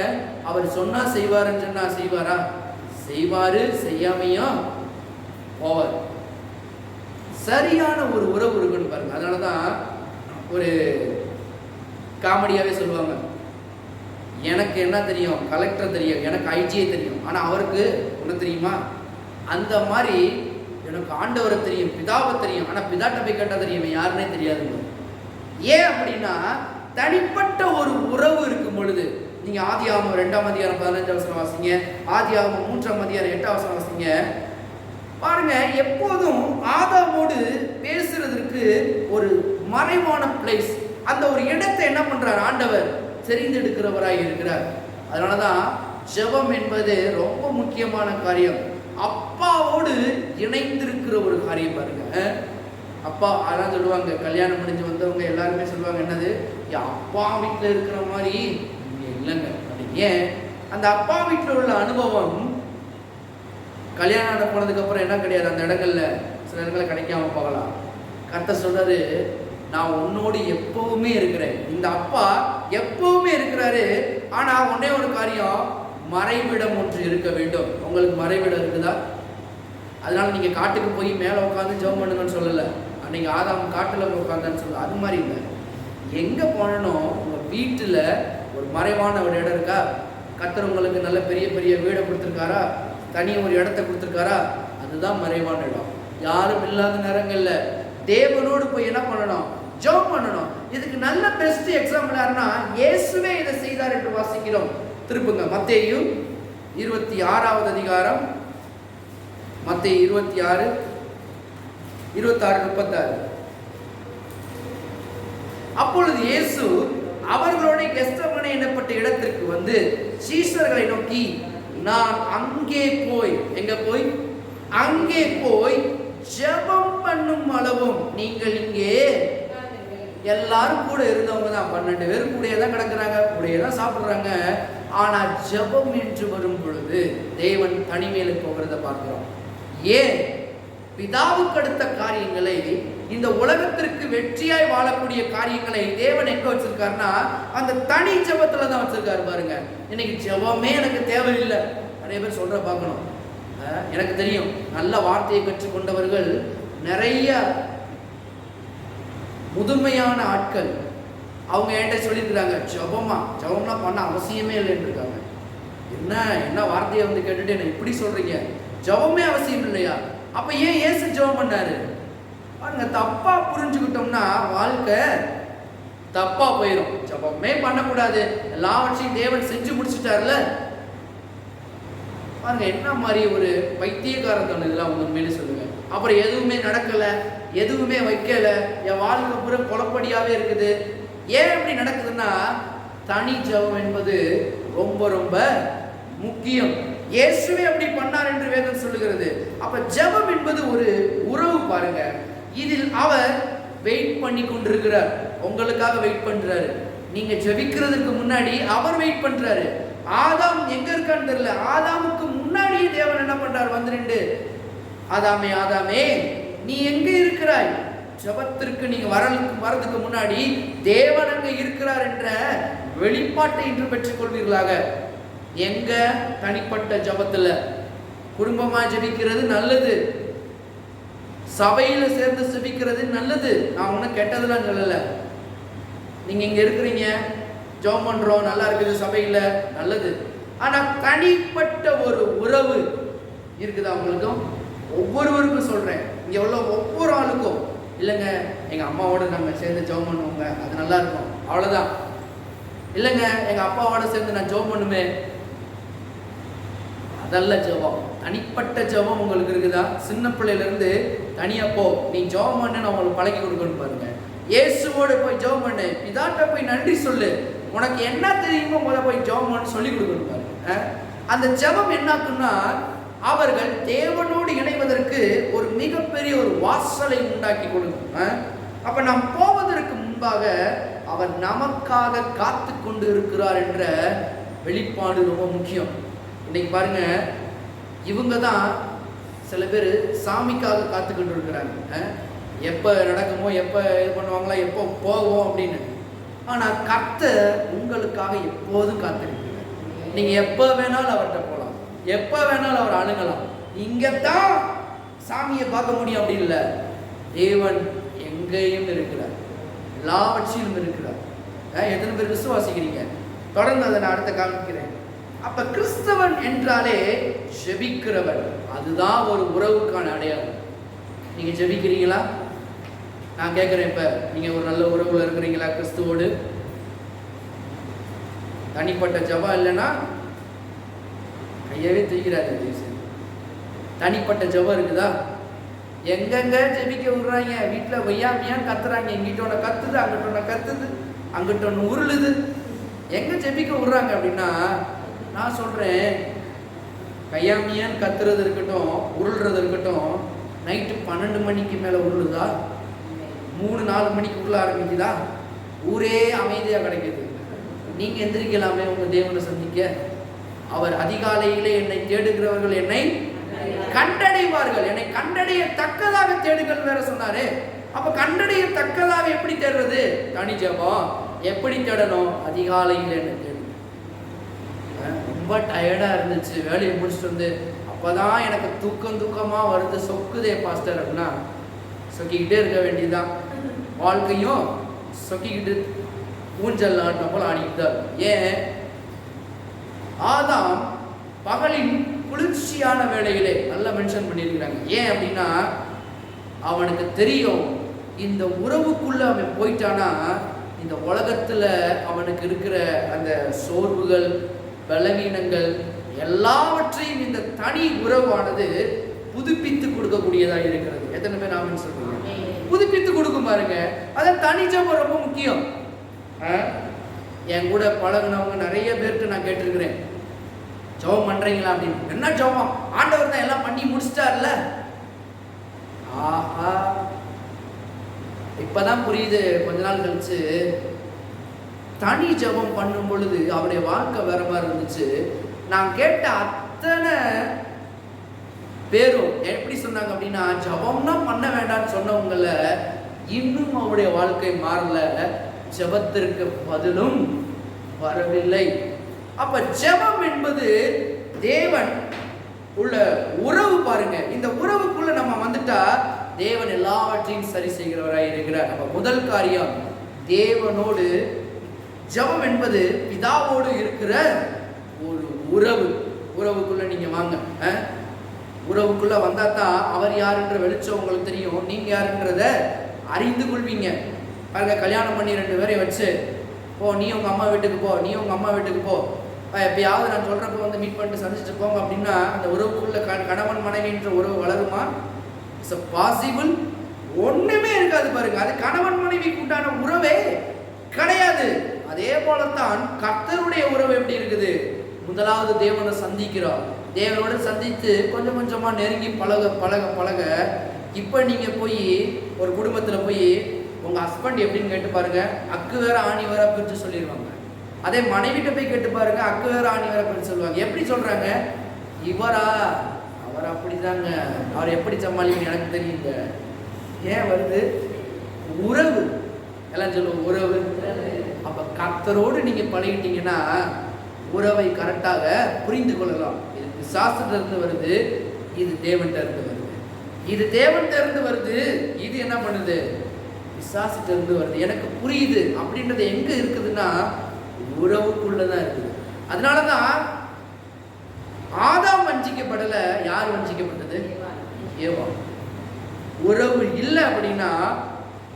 S1: அவர் சொன்னா செய்வாருன்னு சொன்னா செய்வாரா? செய்வாரு, செய்யாமையும் போவார். சரியான ஒரு உறவு இருக்குன்னு பாருங்க. அதனாலதான் ஒரு காமெடியாவே சொல்லுவாங்க, எனக்கு என்ன தெரியும், கலெக்டர் தெரியும், எனக்கு ஐஜியே தெரியும், ஆனா அவருக்கு என்ன தெரியுமா? அந்த மாதிரி எனக்கு ஆண்டவரை தெரியும், பிதாவை தெரியும், ஆனா பிதாட்ட போய் கேட்டா தெரியும், யாருன்னே தெரியாதுங்க. ஏன் அப்படின்னா, தனிப்பட்ட ஒரு உறவு இருக்கும் பொழுது. நீங்க ஆதியாகமம் 2ஆம் அதிகாரம் 15ஆம் வசனம் வாசிங்க, ஆதியாகமம் 3ஆம் அதிகாரம் 8ஆம் வசனம் வாசிங்க. பாருங்க, எப்போதும் ஆதாமோடு பேசுறதுக்கு ஒரு மறைவான பிளேஸ், அந்த ஒரு இடத்தை என்ன பண்றார் ஆண்டவர் தெரிந்தெடுக்கிறவராய் இருக்கிறார். அதனாலதான் ஜெபம் என்பது ரொம்ப முக்கியமான காரியம். அப்பாவோடு இணைந்திருக்கிற ஒரு காரியம். பாருங்க, அப்பா அதான் சொல்லுவாங்க, கல்யாணம் முடிஞ்சு வந்தவங்க எல்லாருமே சொல்லுவாங்க, என்னது அப்பா வீட்டில் இருக்கிற மாதிரி இல்லைங்க அப்படின்னு. ஏன்? அந்த அப்பா வீட்டில் உள்ள அனுபவம் கல்யாணம் போனதுக்கு அப்புறம் என்ன கிடையாது, அந்த இடங்கள்ல சில இடங்கள்ல கிடைக்காம போகலாம். கர்த்தர் சொல்றாரு, நான் உன்னோடு எப்பவுமே இருக்கிறேன். இந்த அப்பா எப்பவுமே இருக்கிறாரு. ஆனா ஒன்னே ஒரு காரியம், மறைவிடம் ஒன்று இருக்க வேண்டும். உங்களுக்கு மறைவிடம் இருக்குதா? அதனால நீங்க காட்டுக்கு போய் மேல உட்காந்து ஜெபம் பண்ணுங்கன்னு சொல்லல. அன்னைக்கு ஆதாம் காட்டுல உட்காந்தான்னு சொல்லல, அது மாதிரி இல்லை. எங்க போனோம், உங்க வீட்டுல ஒரு மறைவான ஒரு இடம் இருக்கா? கர்த்தர் உங்களுக்கு நல்ல பெரிய பெரிய வீடை கொடுத்துருக்காரா? தனி ஒரு இடத்த கொடுத்துருக்காரா? அதுதான் மறைவான இடம். யாரும் இல்லாத நேரங்கள்ல தேவனோடு போய் என்ன பண்ணணும், ஜெபம் பண்ணணும். இதுக்கு நல்ல பெஸ்ட் எக்ஸாம்பிள் யாருன்னா, இயேசுவே இதை செய்தார் என்று வாசிக்கிறோம். திருப்புங்க மத்தேயு 26ஆவது அதிகாரம், மத்தேயு 26 26 36. அப்பொழுது இயேசு அவர்களோட கெத்செமனே என்னப்பட்ட இடத்திற்கு வந்து சீஷர்களை நோக்கி, நான் அங்கே போய், எங்க போய்? அங்கே போய் ஜெபம் பண்ணும் அளவும் நீங்கள் இங்கே எல்லாரும் கூட இருந்தவங்க தான், 12 பேர் கூடயே தான் கிடக்குறாங்க, கூடயே தான் சாப்பிடுறாங்க. ஆனா ஜெபம் என்று வரும் பொழுது தேவன் தனிமையில போகிறத பார்க்கிறோம். ஏன்? பிதாவுக்கு அடுத்த காரியங்களை, இந்த உலகத்திற்கு வெற்றியாய் வாழக்கூடிய காரியங்களை தேவன் எங்க வச்சிருக்காருன்னா, அந்த தனி ஜெபத்துல தான் வச்சிருக்காரு. பாருங்க, இன்னைக்கு ஜெபமே எனக்கு தேவையில்லை நிறைய பேர் சொல்ற பார்க்கணும். எனக்கு தெரியும், நல்ல வார்த்தையை கற்றுக்கொண்டவர்கள் நிறைய முதுமையான ஆட்கள், அவங்க என்கிட்ட சொல்லியிருக்கிறாங்க, ஜெபம்லாம் பண்ண அவசியமே இல்லைன்னு இருக்காங்க. என்ன வார்த்தையை கேட்டுட்டு என்ன இப்படி சொல்றீங்க? ஜெபமே அவசியம் இல்லையா? அப்ப ஏன் இயேசு ஜெபம் பண்ணாரு பாருங்க. தப்பா புரிஞ்சுக்கிட்டோம்னா வாழ்க்கை தப்பா போயிடும். ஜெபமே பண்ணக்கூடாது, எல்லாவற்றையும் தேவன் செஞ்சு முடிச்சுட்டார்ல. பாருங்க என்ன மாதிரி ஒரு பைத்தியக்காரத்தனம் இதெல்லாம் உண்மையிலே சொல்லுங்க. அப்புறம் எதுவுமே நடக்கல, எதுவுமே வைக்கல, என் வாழ்க்கை பூரா குழப்படியாவே இருக்குது. ஏன் இப்படி நடக்குதுன்னா தனி ஜெபம் என்பது ரொம்ப ரொம்ப முக்கியம். இயேசுவே அப்படி பண்ணார் என்று வேதம் சொல்லுகிறது. அப்ப ஜெபம் என்பது ஒரு உறவு பாருங்க. இதில் அவர் வெயிட் பண்ணி கொண்டிருக்கிறார், உங்களுக்காக வெயிட் பண்றாரு. நீங்க ஜெபிக்கிறதுக்கு முன்னாடி அவர் வெயிட் பண்றாரு. ஆதாம் எங்க இருக்கான்னு தெரியல, ஆதாமுக்கு முன்னாடியே தேவன் என்ன பண்றார், வந்துட்டு ஆதாமே ஆதாமே நீ எங்க இருக்கிறாய், ஜெபத்திற்கு நீங்க வரதுக்கு முன்னாடி தேவன் அங்க இருக்கிறார் என்ற வெளிப்பாட்டை இன்று பெற்றுக் கொள்வீர்களாக. எங்க தனிப்பட்ட ஜெபத்துல குடும்பமா ஜெபிக்கிறது நல்லது, சபையில சேர்ந்து ஜெபிக்கிறது நல்லது. நான் ஒன்னும் கெட்டதெல்லாம் சொல்லல. நீங்க இங்க இருக்கிறீங்க, ஜெபம் பண்றோம், நல்லா இருக்குது, சபையில நல்லது. ஆனா தனிப்பட்ட ஒரு உறவு இருக்குதா உங்களுக்கும்? ஒவ்வொருவருக்கும் சொல்றேன், இங்க உள்ள ஒவ்வொரு ஆளுக்கும். இல்லைங்க எங்க அம்மாவோட நாங்க சேர்ந்து ஜெபம் பண்ணுவோங்க, அது நல்லா இருக்கும், அவ்வளவுதான். இல்லைங்க எங்க அப்பாவோட சேர்ந்து நான் ஜெபம் பண்ணுவேன், அதெல்லாம் ஜெபம். தனிப்பட்ட ஜெபம் உங்களுக்கு இருக்குதா? சின்ன பிள்ளையில இருந்து தனியா போ, நீ ஜெபம் பண்ணு, நான் உங்களுக்கு பழக்கி கொடுக்கணும் பாருங்க. இயேசுவோட போய் ஜெபம் பண்ணு, பிதாட்ட போய் நன்றி சொல்லு, உனக்கு என்ன தெரியுமோ முதல்ல போய் ஜெபம் பண்ணு சொல்லி கொடுக்கணும் பாருங்க. அந்த ஜெபம் என்னாக்குன்னா அவர்கள் தேவனோடு இணைவதற்கு ஒரு மிகப்பெரிய ஒரு வாசலை உண்டாக்கி கொடுக்கும். அப்ப நாம் போவதற்கு முன்பாக அவர் நமக்காக காத்து கொண்டு இருக்கிறார் என்ற வெளிப்பாடு ரொம்ப முக்கியம். இன்னைக்கு பாருங்க, இவங்க தான் சில பேர் சாமிக்காக காத்துக்கிட்டு இருக்கிறாங்க. எப்போ நடக்குமோ, எப்போ இது பண்ணுவாங்களா, எப்போ போவோம் அப்படின்னு. ஆனால் கர்த்தர் உங்களுக்காக எப்போதும் காத்திருக்கிறார். நீங்கள் எப்போ வேணாலும் அவர்கிட்ட போகலாம், எப்போ வேணாலும் அவர் அணுகலாம். இங்கே தான் சாமியை பார்க்க முடியும் அப்படி இல்லை, தேவன் எங்கேயும் இருக்கிறார், எல்லாவற்றையும் இருக்கிறார். எத்தனை பேர் விசுவாசிக்கிறீங்க? தொடர்ந்து அதை நான் அடுத்த காமிக்கிறேன். அப்ப கிறிஸ்தவன் என்றாலே ஜெபிக்கிறவர், அதுதான் ஒரு உறவுக்கான அடையாளம். நீங்க ஜெபிக்கிறீங்களா? நான் கேட்கிறேன், இப்ப நீங்க ஒரு நல்ல உறவுல இருக்கிறீங்களா கிறிஸ்துவோடு? தனிப்பட்ட ஜெபம் இல்லைன்னா கையவே தூக்கிறாரு. தனிப்பட்ட ஜெபம் இருக்குதா? எங்கெங்க ஜெபிக்க விடுறாங்க, வீட்டுல வையாமையான் கத்துறாங்க, எங்கிட்ட ஒன்று கத்துது, அங்கிட்ட ஒன்று கத்துது, அங்கிட்ட ஒன்று உருளுது. எங்க ஜெபிக்க விடுறாங்க அப்படின்னா, நான் சொல்றேன், கையாமியான் கத்துறது இருக்கட்டும், உருள்றது இருக்கட்டும், நைட்டு 12 மணிக்கு மேல உருளுதா, 3-4 மணிக்கு உருள ஆரம்பிக்குதா, ஊரே அமைதியா கிடைக்குது. நீங்க எந்திரிக்கலாமே உங்க தேவனை சந்திக்க. அவர் அதிகாலையிலே என்னை தேடுகிறவர்கள் என்னை கண்டடைவார்கள், என்னை கண்டடைய தக்கதாக தேடுகள் வேற சொன்னாரு. அப்ப கண்டடைய தக்கதாக எப்படி தேடுறது? தனி ஜெபம். எப்படி தேடணும்? அதிகாலையில் என்ன தேடு. ரொம்ப டயர்டா இருந்துச்சு, வேலையை முடிச்சுட்டு வந்து அப்பதான் எனக்கு தூக்கமா வருது, சொக்குதே பாஸ்டர் அப்படின்னா சொக்கிக்கிட்டே இருக்க வேண்டியதுதான். வாழ்க்கையும் சொக்கிக்கிட்டு ஊஞ்சல் ஆடின போல ஆடிக்கிட்டு தான். ஏன்? ஆதாம் பகலின் குளிர்ச்சியான வேளையிலே நல்லா மென்ஷன் பண்ணியிருக்கிறாங்க. ஏன் அப்படின்னா அவனுக்கு தெரியும், இந்த உறவுக்குள்ள அவன் போயிட்டானா இந்த உலகத்துல அவனுக்கு இருக்கிற அந்த சோர்வுகள், பலவீனங்கள் எல்லாவற்றையும் இந்த தனி உறவானது புதுப்பித்து கொடுக்கக்கூடியதாக இருக்கிறது. எத்தனை பேர் ஆமென் சொல்றீங்க? புதுப்பித்து கொடுக்கும் பாருங்க. அதான் தனி ஜெபம் ரொம்ப முக்கியம். என் கூட பழகினவங்க நிறைய பேருக்கு நான் கேட்டிருக்கிறேன், ஜெபம் பண்றீங்களா அப்படின்னு. என்ன ஜெபம்? ஆண்டவர் தான் எல்லாம் பண்ணி முடிச்சிட்டார்ல. ஆஹா, இப்பதான் புரியுது. கொஞ்ச நாள் கழிச்சு தனி ஜெபம் பண்ணும் பொழுது அவருடைய வாழ்க்கை வேற மாதிரி இருந்துச்சு. நான் கேட்ட அத்தனை பேரும் எப்படி சொன்னாங்க அப்படின்னா, ஜெபம்னா பண்ண வேண்டாம்னு சொன்னவங்கள இன்னும் அவருடைய வாழ்க்கை மாறல, ஜெபத்திற்கு பதிலும் வரவில்லை. அப்ப ஜெபம் என்பது தேவன் உள்ள உறவு பாருங்க. இந்த உறவுக்குள்ள நம்ம வந்துட்டா தேவன் எல்லாவற்றையும் சரி செய்கிறவராய் இருக்கிறார். நம்ம முதல் காரியம், தேவனோடு ஜெபம் என்பது பிதாவோடு இருக்கிற ஒரு உறவு. உறவுக்குள்ள நீங்க வாங்க. உறவுக்குள்ள வந்தா தான் அவர் யாருன்ற வெளிச்சம் உங்களுக்கு தெரியும், நீங்க யாருன்றத அறிந்து கொள்வீங்க. பாருங்க, கல்யாணம் பண்ணி 2 பேரையும் வச்சு போ, நீ உங்க அம்மா வீட்டுக்கு போ, நீ உங்க அம்மா வீட்டுக்கு போ, எப்பயாவது நான் சொல்றப்ப வந்து மீட் பண்ணிட்டு சந்திச்சுட்டு போங்க அப்படின்னா அந்த உறவுக்குள்ள கணவன் மனைவின்ற உறவு வளருமா? It's possible? ஒண்ணுமே இருக்காது. பாருங்க, அது கணவன் மனைவி கூட்டான உறவே கிடையாது. அதே போலத்தான் கர்த்தருடைய உறவு எப்படி இருக்குது? முதலாவது தேவனை சந்திக்கிறோம், தேவனோட சந்தித்து கொஞ்சம் கொஞ்சமா நெருங்கி பழக பழக பழக இப்ப நீங்க போய் ஒரு குடும்பத்துல போய் உங்க ஹஸ்பண்ட் எப்படின்னு கேட்டு பாருங்க, அக்கு வேற ஆணி வேற பிரிச்சு சொல்லிடுவாங்க. அதே மனைவிட்ட போய் கேட்டு பாருங்க, அக்கு வேற ஆணி வேற பிரிச்சு சொல்லுவாங்க. எப்படி சொல்றாங்க? இவரா, அவர் அப்படிதாங்க, அவர் எப்படி சமாளிக்கணும் எனக்கு தெரியுங்க. ஏன் வருது? உறவு. எல்லாம் சொல்லுவோம் உறவு. அப்ப கர்த்தரோடு நீங்க பழகிட்டீங்கன்னா உறவை கரெக்டாக புரிந்து கொள்ளலாம். இது பிசாசுல இருந்து வருது, இது தேவன்கிட்ட இருந்து வருது. இது தேவன்கிட்ட இருந்து வருது, இது என்ன பண்ணுது? பிசாசுல இருந்து வருது. எனக்கு புரியுது அப்படின்றது எங்க இருக்குதுன்னா உறவுக்குள்ளதான் இருக்குது. அதனாலதான் ஆதாம் வஞ்சிக்கப்படல, யார் வஞ்சிக்கப்பட்டது? ஏவா. உறவு இல்லை அப்படின்னா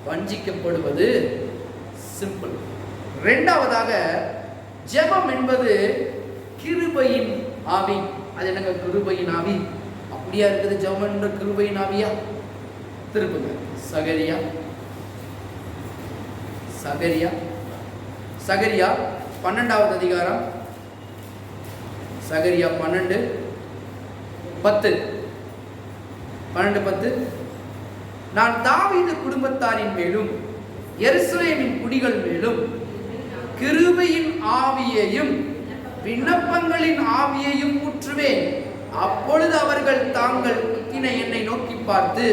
S1: வஞ்சிக்கப்படுவது சிம்பிள். இரண்டாவதாக, ஜெபம் என்பது கிருபையின் ஆவி. அது என்னங்க கிருபையின் ஆவி? அப்படியா இருக்குது? ஜெபம் என்ற கிருபையின் ஆவியா? திருப்புங்க சகரியா, சகரியா, சகரியா 12வது அதிகாரம், சகரியா 12:10. நான் தாவீது குடும்பத்தாரின் மேலும் எருசலேமின் குடிகள் மேலும் கிருபையின் ஆவியையும் விண்ணப்பங்களின் ஆவியையும் ஊற்றுவேன். அப்பொழுது அவர்கள் தாங்கள் குத்தின என்னை நோக்கி பார்த்து,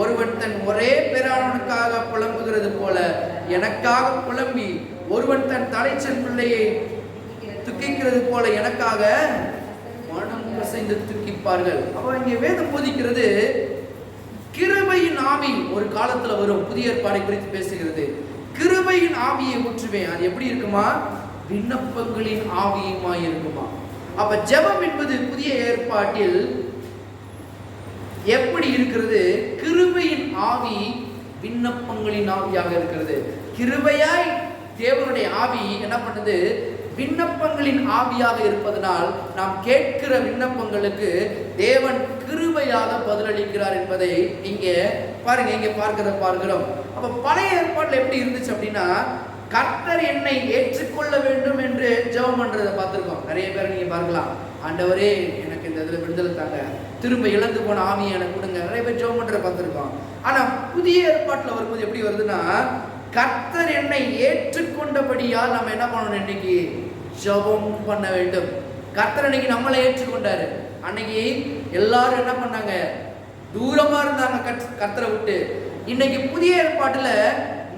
S1: ஒருவன் தன் ஒரே பேரானவனுக்காக புலம்புகிறது போல எனக்காக புலம்பி, ஒருவன் தன் தலைச்சன் பிள்ளையை துக்கிக்கிறது போல எனக்காக மனம் கசைந்து துக்கிப்பார்கள். அப்ப இங்கே வேதம் போதிக்கிறது கிருபையின் ஆவி ஒரு காலத்துல வரும். புதிய ஏற்பாடை குறித்து பேசுகிறது. கிருபையின் ஆவியை ஊற்றுவேன். அது எப்படி இருக்குமா? விண்ணப்பங்களின் ஆவியுமாய் இருக்குமா? அப்ப ஜெபம் என்பது புதிய ஏற்பாட்டில் எப்படி இருக்கிறது? கிருபையின் ஆவி விண்ணப்பங்களின் ஆவியாக இருக்கிறது. கிருபையாய் தேவனுடைய ஆவி என்ன பண்ணுது? விண்ணப்பங்களின் ஆவியாக இருப்பதனால் நாம் கேட்கிற விண்ணப்பங்களுக்கு தேவன் கிருபையாக பதிலளிக்கிறார் என்பதை இங்கே பாருங்க, இங்கே பார்க்கிறோம். அப்ப பழைய ஏற்பாட்டில் எப்படி இருந்துச்சு அப்படின்னா, கர்த்தர் என்னை ஏற்றுக்கொள்ள வேண்டும் என்று ஜெபம் பண்றதை பார்த்திருக்கோம். நிறைய பேர் நீங்க பார்க்கலாம், ஆண்டவரே எனக்கு இந்த இதுல விடுதலை தாங்க, திரும்ப இழந்து போன ஆவியை எனக்கு கொடுங்க, நிறைய பேர் ஜெபம் பண்றதை பார்த்திருக்கோம். ஆனா புதிய ஏற்பாட்டில் வரும்போது எப்படி வருதுன்னா, கர்த்தர் என்னை ஏற்றுக்கொண்டபடியால் நம்ம என்ன பண்ணணும்? இன்னைக்கு ஜெபம் பண்ண வேண்டும். கர்த்தர் இன்னைக்கு நம்மளை ஏற்றுக்கொண்டாரு. அன்னைக்கு எல்லாரும் என்ன பண்ணாங்க? தூரமா இருந்தாங்க கர்த்தரை விட்டு. இன்னைக்கு புதிய ஏற்பாட்டுல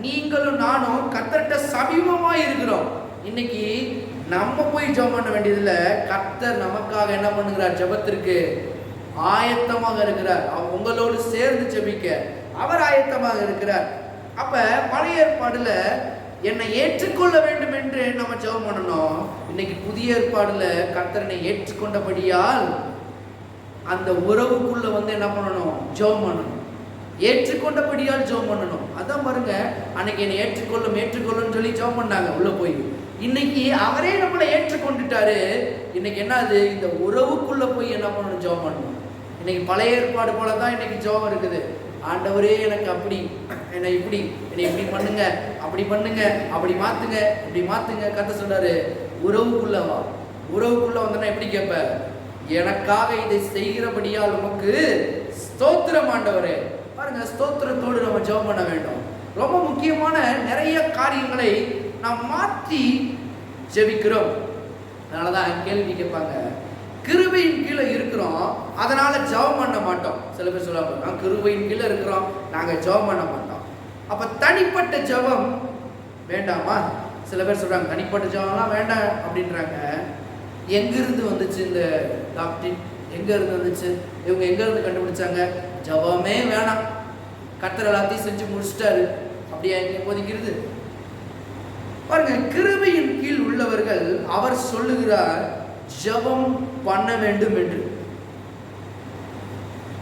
S1: நீங்களும் நானும் கர்த்தர்கிட்ட சமீபமா இருக்கிறோம். இன்னைக்கு நம்ம போய் ஜெபம் பண்ண வேண்டியதுல கர்த்தர் நமக்காக என்ன பண்ணுகிறார்? ஜெபத்திற்கு ஆயத்தமாக இருக்கிறார். உங்களோடு சேர்ந்து ஜெபிக்க அவர் ஆயத்தமாக இருக்கிறார். அப்ப பழைய ஏற்பாடுல என்னை ஏற்றுக்கொள்ள வேண்டும் என்று நம்ம ஜெபம் பண்ணணும். இன்னைக்கு புதிய ஏற்பாடுல கர்த்தரனை ஏற்றுக்கொண்டபடியால் அந்த உறவுக்குள்ள வந்து என்ன பண்ணணும்? ஜெபம் பண்ணணும். ஏற்றுக்கொண்டபடியால் ஜெபம் பண்ணணும். அதான் பாருங்க, அன்னைக்கு என்னை ஏற்றுக்கொள்ளும் சொல்லி ஜெபம் பண்ணாங்க உள்ள போய். இன்னைக்கு அவரே நம்மளை ஏற்றுக்கொண்டுட்டாரு. இன்னைக்கு என்னது? இந்த உறவுக்குள்ள போய் என்ன பண்ணணும்? ஜெபம் பண்ணணும். இன்னைக்கு பழைய ஏற்பாடு போலதான் இன்னைக்கு ஜெபம் இருக்குது. ஆண்டவரே எனக்கு அப்படி, என்னை இப்படி, என்னை இப்படி பண்ணுங்க, அப்படி பண்ணுங்க, அப்படி மாத்துங்க, இப்படி மாத்துங்க. கர்த்தர் சொல்றாரு, உறவுக்குள்ள வா. உறவுக்குள்ள வந்தனா எப்படி கேட்ப? எனக்காக இதை செய்கிறபடியால் உமக்கு ஸ்தோத்திரம் ஆண்டவரே. பாருங்க, ஸ்தோத்திரத்தோடு நம்ம ஜெபம் பண்ண வேண்டும். ரொம்ப முக்கியமான நிறைய காரியங்களை நாம் மாற்றி ஜெபிக்கிறோம். அதனாலதான் கேள்வி கேட்பாங்க, கிருபையின் கீழே இருக்கிறோம், அதனால ஜெபம் பண்ண மாட்டோம். சில பேர் சொல்லுவாங்க, நான் கிருபையின் கீழே இருக்கிறோம், நாங்க ஜெபம் பண்ண மாட்டோம். அப்ப தனிப்பட்ட ஜெபம் வேண்டாமா? சில பேர் சொல்றாங்க தனிப்பட்ட ஜெபம்லாம் வேண்டாம் அப்படின்றாங்க. எங்கிருந்து வந்துச்சு இந்த டாக்டர்? எங்க இருந்து வந்துச்சு? இவங்க எங்க இருந்து கண்டுபிடிச்சாங்க? ஜெபமே வேணாம், கர்த்தர் எல்லாத்தையும் செஞ்சு முடிச்சிட்டாரு, அப்படியா இங்க போதிக்கிறது? பாருங்க, கிருபையின் கீழ் உள்ளவர்கள் அவர் சொல்லுகிறார் ஜெபம் பண்ண வேண்டும் என்று.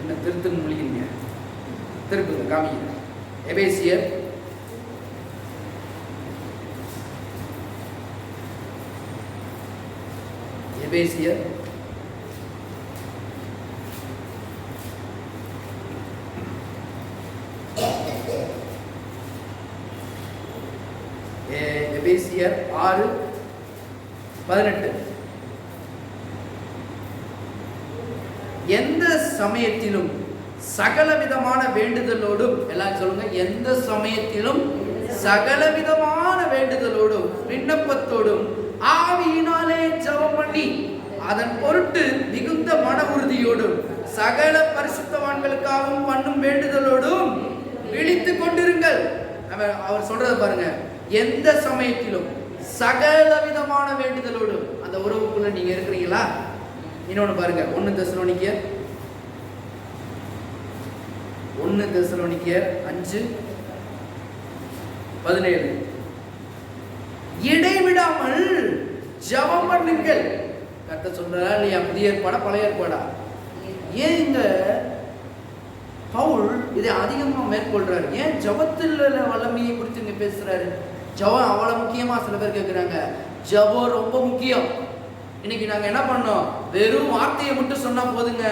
S1: என்ன திருத்துன்னு மொழிகிறீங்க? திருப்புங்க, காமிங்க. எபேசியர் எபேசியர் எபேசியர் 6:18. எந்த சமயத்திலும் சகலவிதமான வேண்டுதலோடும், எல்லாம் சொல்லுங்க, எந்த சமயத்திலும் சகலவிதமான வேண்டுதலோடும் விண்ணப்பத்தோடும் ஆவியினாலே ஜெபம் பண்ணி அதன் பொருட்டு மிகுந்த மன உறுதியோடும் சகல பரிசுத்தவான்களுக்காகவும் பண்ணும் வேண்டுதலோடும் விழித்துக் கொண்டிருங்கள். அவர் சொல்றது பாருங்க, எந்த சமயத்திலும் சகல விதமான வேண்டுதலோடும். அந்த உறவுக்குள்ள நீங்க இருக்கிறீங்களா? இன்னொன்னு பாருங்க, 1 தெசலோனிக்கேயர் 5:17. இடைவிடாமல் ஜெபம் பண்ணுங்கள். கர்த்தர் சொல்றாரா இல்லையா? புதிய ஏற்பாடா பழைய ஏற்பாடா? ஏன் இங்க பவுல் இதை அதிகமா மேற்கொள்றாரு? ஏன் ஜெபத்தில் வல்லமையை குறித்து இங்க பேசுறாரு? ஜெபம் அவ்வளவு முக்கியமா? சில பேர் கேட்கிறாங்க. ஜெபம் ரொம்ப முக்கியம். இன்னைக்கு நாங்க என்ன பண்ணோம்? வெறும் வார்த்தையை மட்டும் சொன்னா போதுங்க.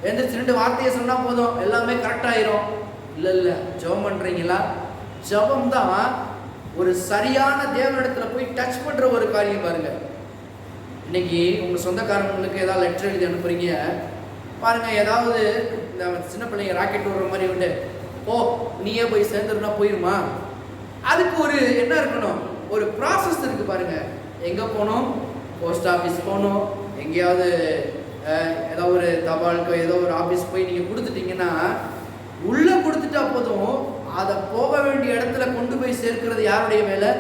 S1: எந்திரிச்சு 2 வார்த்தையை சொன்னா போதும், எல்லாமே கரெக்ட் ஆயிரும். இல்ல, ஜெபம் பண்றீங்களா? ஜெபம் தான் ஒரு சரியான தேவனிடத்துல போய் டச் பண்ற ஒரு காரியம். பாருங்க, இன்னைக்கு உங்க சொந்தக்காரங்களுக்கு ஏதாவது லெட்டர் எழுதி அனுப்புறீங்க பாருங்க, ஏதாவது இந்த சின்ன பிள்ளைங்க ராக்கெட் விடுற மாதிரி விட்டு நீயே போய் சேர்ந்துருன்னா போயிருமா? அதுக்கு ஒரு என்ன இருக்கணும்? ஒரு ப்ராசஸ் இருக்கு பாருங்க. எங்க போகணும்? போஸ்ட் ஆஃபீஸ் போகணும். எங்கேயாவது ஏதோ ஒரு தபாலுக்கு ஏதோ ஒரு ஆஃபீஸ் போய் நீங்க கொடுத்துட்டீங்கன்னா, உள்ள கொடுத்துட்டா போதும், அதை போக வேண்டிய இடத்துல கொண்டு போய் சேர்க்கிறது யாருடைய வேலை?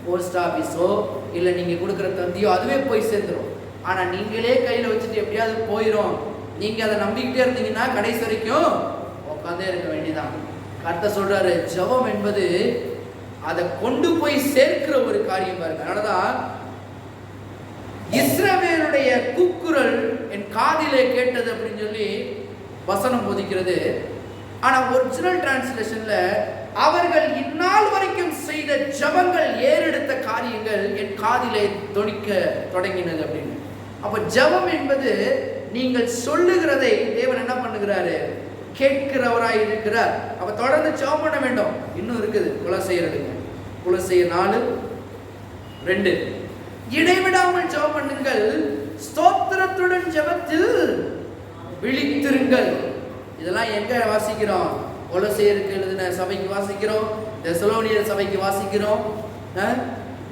S1: போஸ்ட் ஆஃபீஸோ இல்லை நீங்கள் கொடுக்குற தந்தியோ, அதுவே போய் சேர்ந்துடும். ஆனால் நீங்களே கையில் வச்சுட்டு எப்படியாவது போயிடும். நீங்கள் அதை நம்பிக்கிட்டே இருந்தீங்கன்னா கடைசி வரைக்கும் உட்காந்தே இருக்க வேண்டியதான். கர்த்தர் சொல்றாரு, ஜெபம் என்பது அதை கொண்டு போய் சேர்க்கிற ஒரு காரியம் பாருங்க. அதனாலதான் இஸ்ரவேலுடைய கூக்குரல் என் காதிலே கேட்டது அப்படின்னு சொல்லி வசனம் போதிக்கிறது. ஆனா ஒரிஜினல் டிரான்ஸ்லேஷன்ல அவர்கள் இந்நாள் வரைக்கும் செய்த ஜெபங்கள், ஏறெடுத்த காரியங்கள் என் காதிலே தொனிக்க தொடங்கினது அப்படின்னு. அப்ப ஜெபம் என்பது நீங்கள் சொல்லுகிறதை தேவன் என்ன பண்ணுகிறாரு? கேட்கிறவராய் இருக்கிறார். அப்ப தொடர்ந்து ஜெபம் பண்ண வேண்டும். இன்னும் இருக்குது, கொலோசையர் 4:2. இடைவிடாமல் ஜெபம் பண்ணுங்கள், ஸ்தோத்திரத்துடன் ஜெபத்தில் விழித்திருங்கள். இதெல்லாம் எங்க வாசிக்கிறோம்? கொலோசையருக்கு எழுதின சபைக்கு வாசிக்கிறோம், தெசலோனியர் சபைக்கு வாசிக்கிறோம்,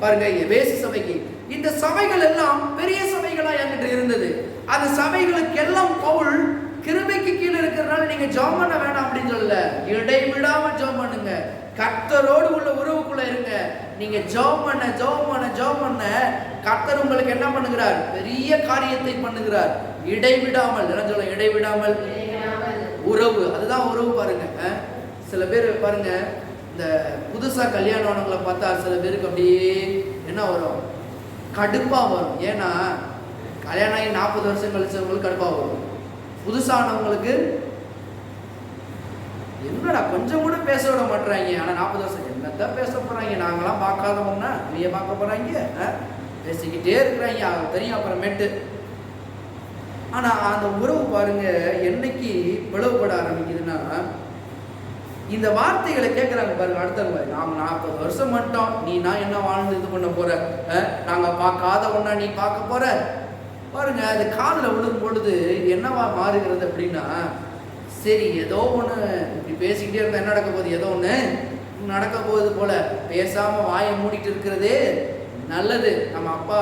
S1: பாருங்க எபேசு சபைக்கு. இந்த சபைகள் எல்லாம் பெரிய சபைகளா என்கிட்ட இருந்தது. அந்த சபைகளுக்கு எல்லாம் பவுல் கிருபைக்கு கீழே இருக்கிறதுனால நீங்க ஜெபம் பண்ண வேண்டாம் அப்படின்னு சொல்லல. இடைவிடாம ஜெபம் பண்ணுங்க, கர்த்தரோடு உள்ள உறவுக்குள்ள இருங்க. நீங்க ஜெபம் பண்ண கர்த்தர் உங்களுக்கு என்ன பண்ணுகிறார்? பெரிய காரியத்தை பண்ணுகிறார். இடைவிடாமல், என்ன சொல்ல? இடைவிடாமல் உறவு, அதுதான் உறவு. பாருங்க, சில பேர் பாருங்க, இந்த புதுசா கல்யாணம் ஆனவங்களை பார்த்தா சில பேருக்கு அப்படியே என்ன வரும்? கடுப்பா வரும். ஏன்னா கல்யாணம் ஆகி 40 வருஷம் கழிச்சவங்களுக்கு கடுப்பா வரும். புதுசானவங்களுக்கு என்னடா கொஞ்சம் கூட பேச விட மாட்டுறாங்க. ஆனா 40 வருஷம் என்னத்தான் பேச போறாங்க? நாங்களாம் பார்க்காதவங்கன்னா நீங்க பார்க்க போறாங்க, பேசிக்கிட்டே இருக்கிறாங்க, தெரியும் அப்புறமேட்டு. ஆனா அந்த உறவு பாருங்க என்னைக்கு பிளவுபட ஆரம்பிக்குதுன்னா, இந்த வார்த்தைகளை கேட்கிறாங்க பாருங்க அடுத்தவங்க. நாம 40 வருஷம் மட்டும் நீ நான் என்ன வாழ்ந்து இது பண்ண போற, நாங்க பார்க்காத ஒன்னா நீ பார்க்க போற பாருங்க. அது காதுல விழும் பொழுது என்னவா மாறுகிறது அப்படின்னா, சரி ஏதோ ஒண்ணு இப்படி பேசிக்கிட்டே இருந்தா என்ன நடக்க போகுது? ஏதோ ஒண்ணு நடக்க போகுது போல. பேசாம வாயை மூடிட்டு இருக்கிறதே நல்லது. நம்ம அப்பா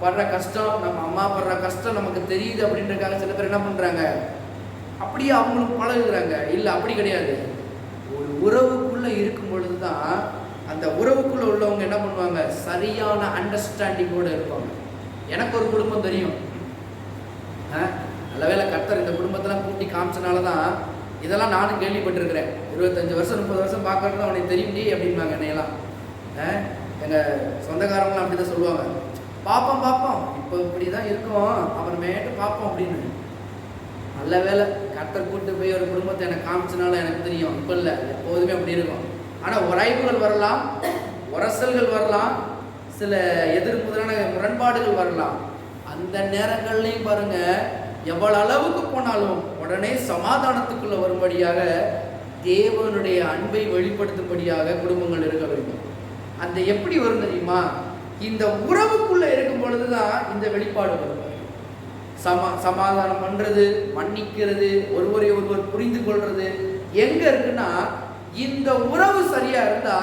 S1: படுற கஷ்டம், நம்ம அம்மா படுற கஷ்டம் நமக்கு தெரியுது அப்படின்றக்காக சில பேர் என்ன பண்றாங்க? அப்படியே அவங்களுக்கு பழகுறாங்க. இல்லை, அப்படி கிடையாது. ஒரு உறவுக்குள்ள இருக்கும் பொழுதுதான் அந்த உறவுக்குள்ள உள்ளவங்க என்ன பண்ணுவாங்க? சரியான அண்டர்ஸ்டாண்டிங்கோட இருப்பாங்க. எனக்கு ஒரு குடும்பம் தெரியும், நல்ல வேளை கர்த்தர் இந்த குடும்பத்தெல்லாம் கூட்டி காமிச்சனாலதான் இதெல்லாம் நானும் கேள்விப்பட்டிருக்கிறேன். 25 வருஷம் 30 வருஷம் பார்க்கறது அவனுக்கு தெரியும் டி அப்படின்பாங்க என்னையெல்லாம். எங்க சொந்தக்காரங்களாம் அப்படிதான் சொல்லுவாங்க, பார்ப்போம் இப்போ இப்படிதான் இருக்கும், அப்புறமேட்டு பார்ப்போம் அப்படின்னு. நல்ல வேலை கர்த்தர் கூட்டு போய் ஒரு குடும்பத்தை எனக்கு காமிச்சனால எனக்கு தெரியும். இப்போ இல்லை, எப்போதுமே அப்படி இருக்கும். ஆனால் உராய்வுகள் வரலாம், உரசல்கள் வரலாம், சில எதிர்முதலான முரண்பாடுகள் வரலாம். அந்த நேரங்கள்லையும் பாருங்க, எவ்வளவு அளவுக்கு போனாலும் உடனே சமாதானத்துக்குள்ள வரும்படியாக தேவனுடைய அன்பை வெளிப்படுத்தும்படியாக குடும்பங்கள் இருக்க வேண்டும். அந்த எப்படி வரும் தெரியுமா? இந்த உறவுக்குள்ள இருக்கும் பொழுதுதான் இந்த வெளிப்பாடு வரும். சமாதானம் பண்றது, மன்னிக்கிறது, ஒருவரை ஒருவர் புரிந்து கொள்றது எங்க இருக்குன்னா, இந்த உறவு சரியா இருந்தா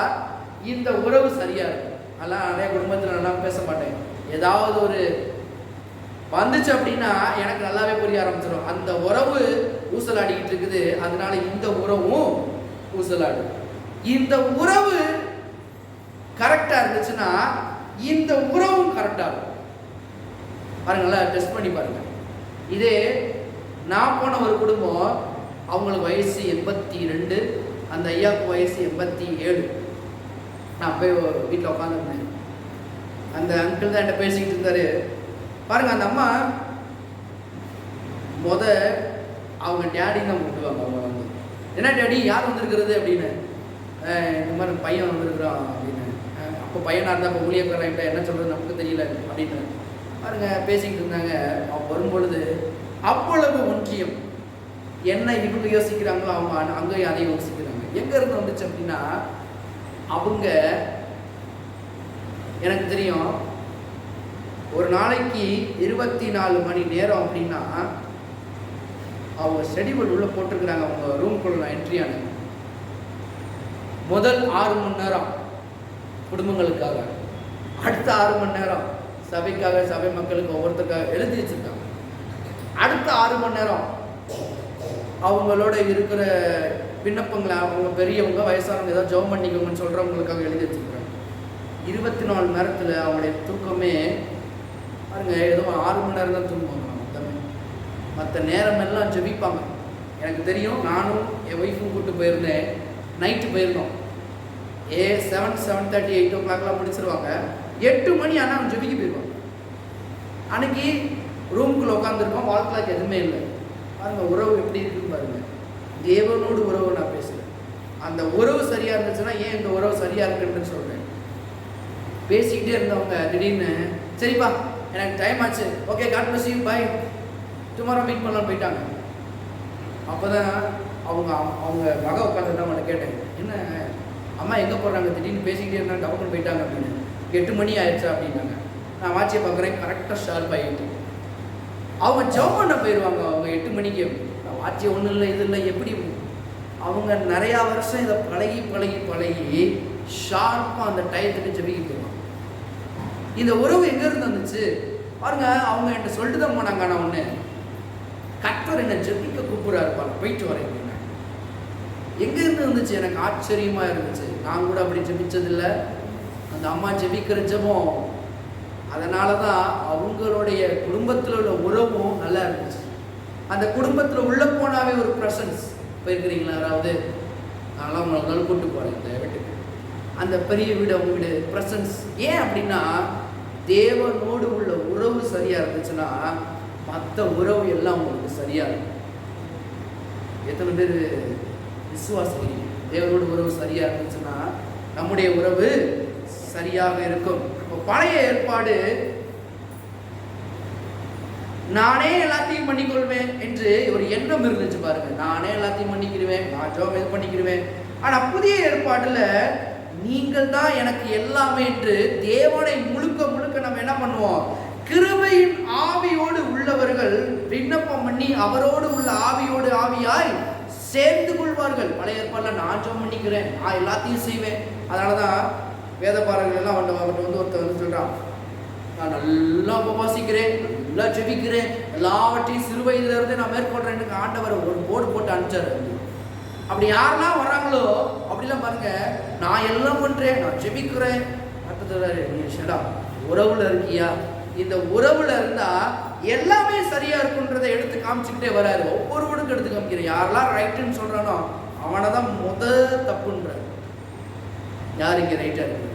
S1: இந்த உறவு சரியா இருக்கும். அதெல்லாம் நிறைய குடும்பத்தில் நான் பேச மாட்டேன். ஏதாவது ஒரு வந்துச்சு அப்படின்னா எனக்கு நல்லாவே புரிய ஆரம்பிச்சிடும். அந்த உறவு ஊசலாடிக்கிட்டு இருக்குது, அதனால இந்த உறவும் ஊசலாடு. இந்த உறவு கரெக்டா இருந்துச்சுன்னா இந்த உறவும் கரெக்டா இருக்கும். பாருங்க, நல்லா டெஸ்ட் பண்ணி பாருங்க. இதே நான் போன ஒரு குடும்பம், அவங்களுக்கு வயசு 82, அந்த ஐயாவுக்கு வயசு 87. நான் போய் வீட்டில் உட்காந்துருந்தேன். அந்த அங்கிள் தான் என்கிட்ட பேசிக்கிட்டு இருந்தாரு. பாருங்க, அந்த அம்மா அவங்க டேடி தான் கூப்பிடுவாங்க. அவங்க வந்து, என்ன டேடி யார் வந்திருக்கிறது அப்படின்னு. இந்த மாதிரி பையன் வந்திருக்கிறான் அப்படின்னு. அப்போ பையனாக இருந்தால் இப்போ ஊழியக்காரன் என்ன சொல்கிறது நமக்கு தெரியல அப்படின்னு பாருங்க பேசிக்கிட்டு இருந்தாங்க. அவங்க வரும்பொழுது அவ்வளவு முக்கியம் என்ன இவங்க யோசிக்கிறாங்களோ அவங்க அங்கேயும் அதை யோசிக்கிறாங்க. எங்க இருந்து வந்துச்சு அப்படின்னா, அவங்க எனக்கு தெரியும் ஒரு நாளைக்கு 24 மணி நேரம் அப்படின்னா அவங்க ஷெட்யூல் உள்ள போட்டிருக்கிறாங்க. அவங்க ரூம்குள்ள என்ட்ரி ஆன முதல் 6 மணி நேரம் குடும்பங்களுக்காக, அடுத்த 6 மணி நேரம் சபைக்காக, சபை மக்களுக்கு ஒவ்வொருத்தருக்காக எழுதி வச்சிருக்காங்க. அடுத்த 6 மணி நேரம் அவங்களோட இருக்கிற விண்ணப்பங்களை, அவங்க பெரியவங்க வயசானவங்க ஏதாவது ஜெபம் பண்ணிக்கோங்கன்னு சொல்றவங்களுக்காக எழுதி வச்சிருக்காங்க. 24 மணி நேரத்தில் அவங்களுடைய தூக்கமே பாருங்க, ஏதோ 6 மணி நேரம் தான் தூங்குவாங்க மொத்தமே. மற்ற நேரம் எல்லாம் ஜெபிப்பாங்க. எனக்கு தெரியும், நானும் என் ஒய்ஃபும் கூப்பிட்டு போயிருந்தேன். நைட்டு போயிருந்தோம். 7:30 8 o'clockலாம் முடிச்சிருவாங்க. 8 மணி ஆனால் அவன் ஜெபிக்க போயிடுவான். அன்னைக்கு ரூமுக்குள்ள உட்காந்துருக்கோம், வாழ்க்கைக்கு எதுவுமே இல்லை. பாருங்க உறவு எப்படி இருக்குன்னு பாருங்க. தேவனோடு உறவு நான் பேசுகிறேன். அந்த உறவு சரியா இருந்துச்சுன்னா ஏன் இந்த உறவு சரியா இருக்குன்னு சொல்றேன். பேசிக்கிட்டே இருந்தவங்க திடீர்னு சரிப்பா எனக்கு டைம் ஆச்சு, okay God bless you bye, tomorrow meet பண்ணலாம் போயிட்டாங்க. அப்போதான் அவங்க மக உட்காந்துட்டு அவங்களை கேட்டேன், என்ன அம்மா எங்கே போடுறாங்க, திடீர்னு பேசிக்கிட்டே இருந்தாங்க, டவுன் போயிட்டாங்க அப்படின்னு. 8 மணி ஆயிடுச்சா அப்படின்னாங்க. நான் வாட்சியை பார்க்குறேன், கரெக்டாக ஷார்ப் ஆகிட்டு. அவங்க ஜாப் பண்ண போயிடுவாங்க. அவங்க 8 மணிக்கு வாட்சி ஒன்றும் இல்லை, இது இல்லை, எப்படி அவங்க நிறையா வருஷம் இதை பழகி ஷார்ப்பாக அந்த டயத்துக்கு ஜெபிக்க போயிடுவாங்க. இந்த உறவு எங்கேருந்து வந்துச்சு பாருங்க. அவங்க என்கிட்ட சொல்லிட்டு தான் போனாங்க. நான் ஒன்று, கர்த்தர் என்ன ஜெபிக்க கூப்பிடுறாரு பாருங்க, போயிட்டு வரேன் அப்படின்னா. எங்கேருந்து இருந்துச்சு? எனக்கு ஆச்சரியமாக இருந்துச்சு. நான் கூட அப்படி ஜெபிச்சதில்லை. அந்த அம்மா ஜெபிக்கிற ஜெபம், அதனால தான் அவங்களுடைய குடும்பத்தில் உள்ள உறவும் நல்லா இருந்துச்சு. அந்த குடும்பத்தில் உள்ள போனாவே ஒரு ப்ரெசன்ஸ். போயிருக்கிறீங்களா யாராவது? அதெல்லாம் உங்களை கூட்டு போகிறேன் இந்த வீட்டுக்கு. அந்த பெரிய வீடு, அவங்க வீடு ப்ரெசன்ஸ். ஏன் அப்படின்னா தேவனோடு உள்ள உறவு சரியாக இருந்துச்சுன்னா மற்ற உறவு எல்லாம் உங்களுக்கு சரியாக இருக்கும். எத்தனை பேர் விசுவாசிக்கிறீங்க? தேவனோடு உறவு சரியாக இருந்துச்சுன்னா நம்முடைய உறவு சரியாக இருக்கும். பழைய ஏற்பாடு நானே எல்லாத்தையும் பண்ணிக்கொள்வேன் என்று ஒரு எண்ணம் இருந்துச்சு பாருங்க. நானே எல்லாத்தையும் பண்ணிக்கிடுவேன், நான் ஜோம் இது பண்ணிக்கிடுவேன். ஆனா புதிய ஏற்பாடுல நீங்கள் தான் எனக்கு எல்லாமே என்று தேவனை முழுக்க நம்ம என்ன பண்ணுவோம்? கிருபையின் ஆவியோடு உள்ளவர்கள் விண்ணப்பம் பண்ணி அவரோடு உள்ள ஆவியோடு ஆவியாய் சேர்ந்து கொள்வார்கள். பழைய ஏற்பாடுல நான் ஜோம் பண்ணிக்கிறேன், நான் எல்லாத்தையும் செய்வேன். அதனாலதான் வேத பாரங்கள் எல்லாம் அவன்கிட்ட வந்து ஒருத்தர் வந்து சொல்றான், நான் நல்லா உபவாசிக்கிறேன், நல்லா ஜெபிக்கிறேன், எல்லாவற்றையும் சிறு வயதுல இருந்து நான் மேற்கொள்றேன்னு ஆண்டவர் ஒரு போர்டு போட்டு அனுப்பிச்சாரு. அப்படி யாரெல்லாம் வர்றாங்களோ அப்படிலாம் பாருங்க, நான் எல்லாம் பண்றேன், நான் ஜெபிக்கிறேன். அடுத்தது நீ ஷடா உறவுல இருக்கியா? இந்த உறவுல இருந்தா எல்லாமே சரியா இருக்குன்றதை எடுத்து காமிச்சுக்கிட்டே வராரு. ஒவ்வொருவனுக்கும் எடுத்து காமிக்கிறேன். யாரெல்லாம் ரைட்டுன்னு சொல்றானோ அவனை தான் தப்புன்ற. யார் இங்க ரைட்டா இருக்கு?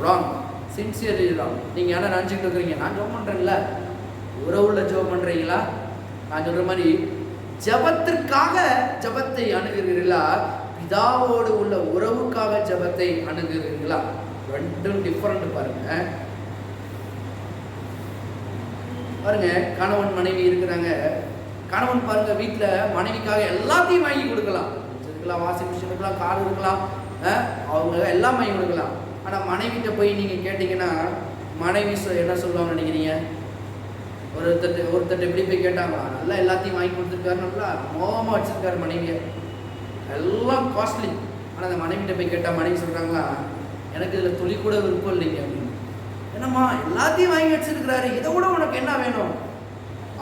S1: Wrong, sincerely wrong. நீங்க என்ன நினைச்சுட்டு இருக்கிறீங்க? நான் ஜோம் பண்றேன்ல, உறவுல ஜெபம் பண்றீங்களா? நான் சொல்ற மாதிரி ஜெபத்திற்காக ஜெபத்தை அணுகிறீர்களா, பிதாவோடு உள்ள உறவுக்காக ஜெபத்தை அணுகிறீர்களா? ரெண்டும் டிஃபரெண்ட் பாருங்க. பாருங்க, கணவன் மனைவி இருக்கிறாங்க. கணவன் பாருங்க வீட்டில் மனைவிக்காக எல்லாத்தையும் வாங்கி கொடுக்கலாம். வாஷிங் மிஷின் இருக்கலாம், கார் இருக்கலாம், அவங்க எல்லாம் வாங்கி கொடுக்கலாம். ஆனால் மனைவிட்ட போய் நீங்கள் கேட்டிங்கன்னா மனைவி என்ன சொல்லுவாங்கன்னு நினைக்கிறீங்க? ஒருத்தட்ட எப்படி போய் கேட்டாங்களா? நல்லா எல்லாத்தையும் வாங்கி கொடுத்துருக்காரு, நல்லா மோகமாக வச்சுருக்காரு மனைவியை, எல்லாம் காஸ்ட்லி. ஆனால் அந்த மனைவிட்ட போய் கேட்டால் மனைவி சொல்கிறாங்களா, எனக்கு இதில் துளி கூட விருப்பம் இல்லைங்க அப்படின்னு. என்னம்மா எல்லாத்தையும் வாங்கி வச்சிருக்கிறாரு, இதை விட உனக்கு என்ன வேணும்?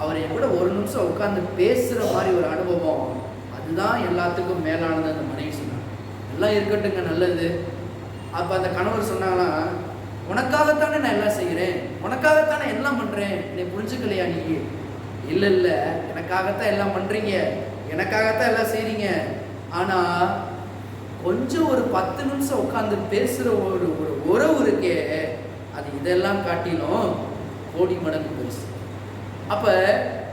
S1: அவர் என் கூட ஒரு நிமிஷம் உட்காந்து பேசுகிற மாதிரி ஒரு அனுபவம், அதுதான் எல்லாத்துக்கும் மேலானது. அந்த மனைவி சொன்னாங்க, எல்லாம் இருக்கட்டுங்க நல்லது. அப்போ அந்த கணவர் சொன்னாங்கன்னா, உனக்காகத்தானே நான் எல்லாம் செய்கிறேன், உனக்காகத்தானே எல்லாம் பண்ணுறேன், என்னை புரிஞ்சுக்கலையா நீ? இல்லை இல்லை, எனக்காகத்தான் எல்லாம் பண்ணுறீங்க, எனக்காகத்தான் எல்லாம் செய்கிறீங்க. ஆனால் கொஞ்சம் ஒரு 10 நிமிஷம் உட்காந்து பேசுகிற ஒரு உறவு இருக்கே, அது இதெல்லாம் காட்டிலும் கோடி மடங்கு பெருசு. அப்போ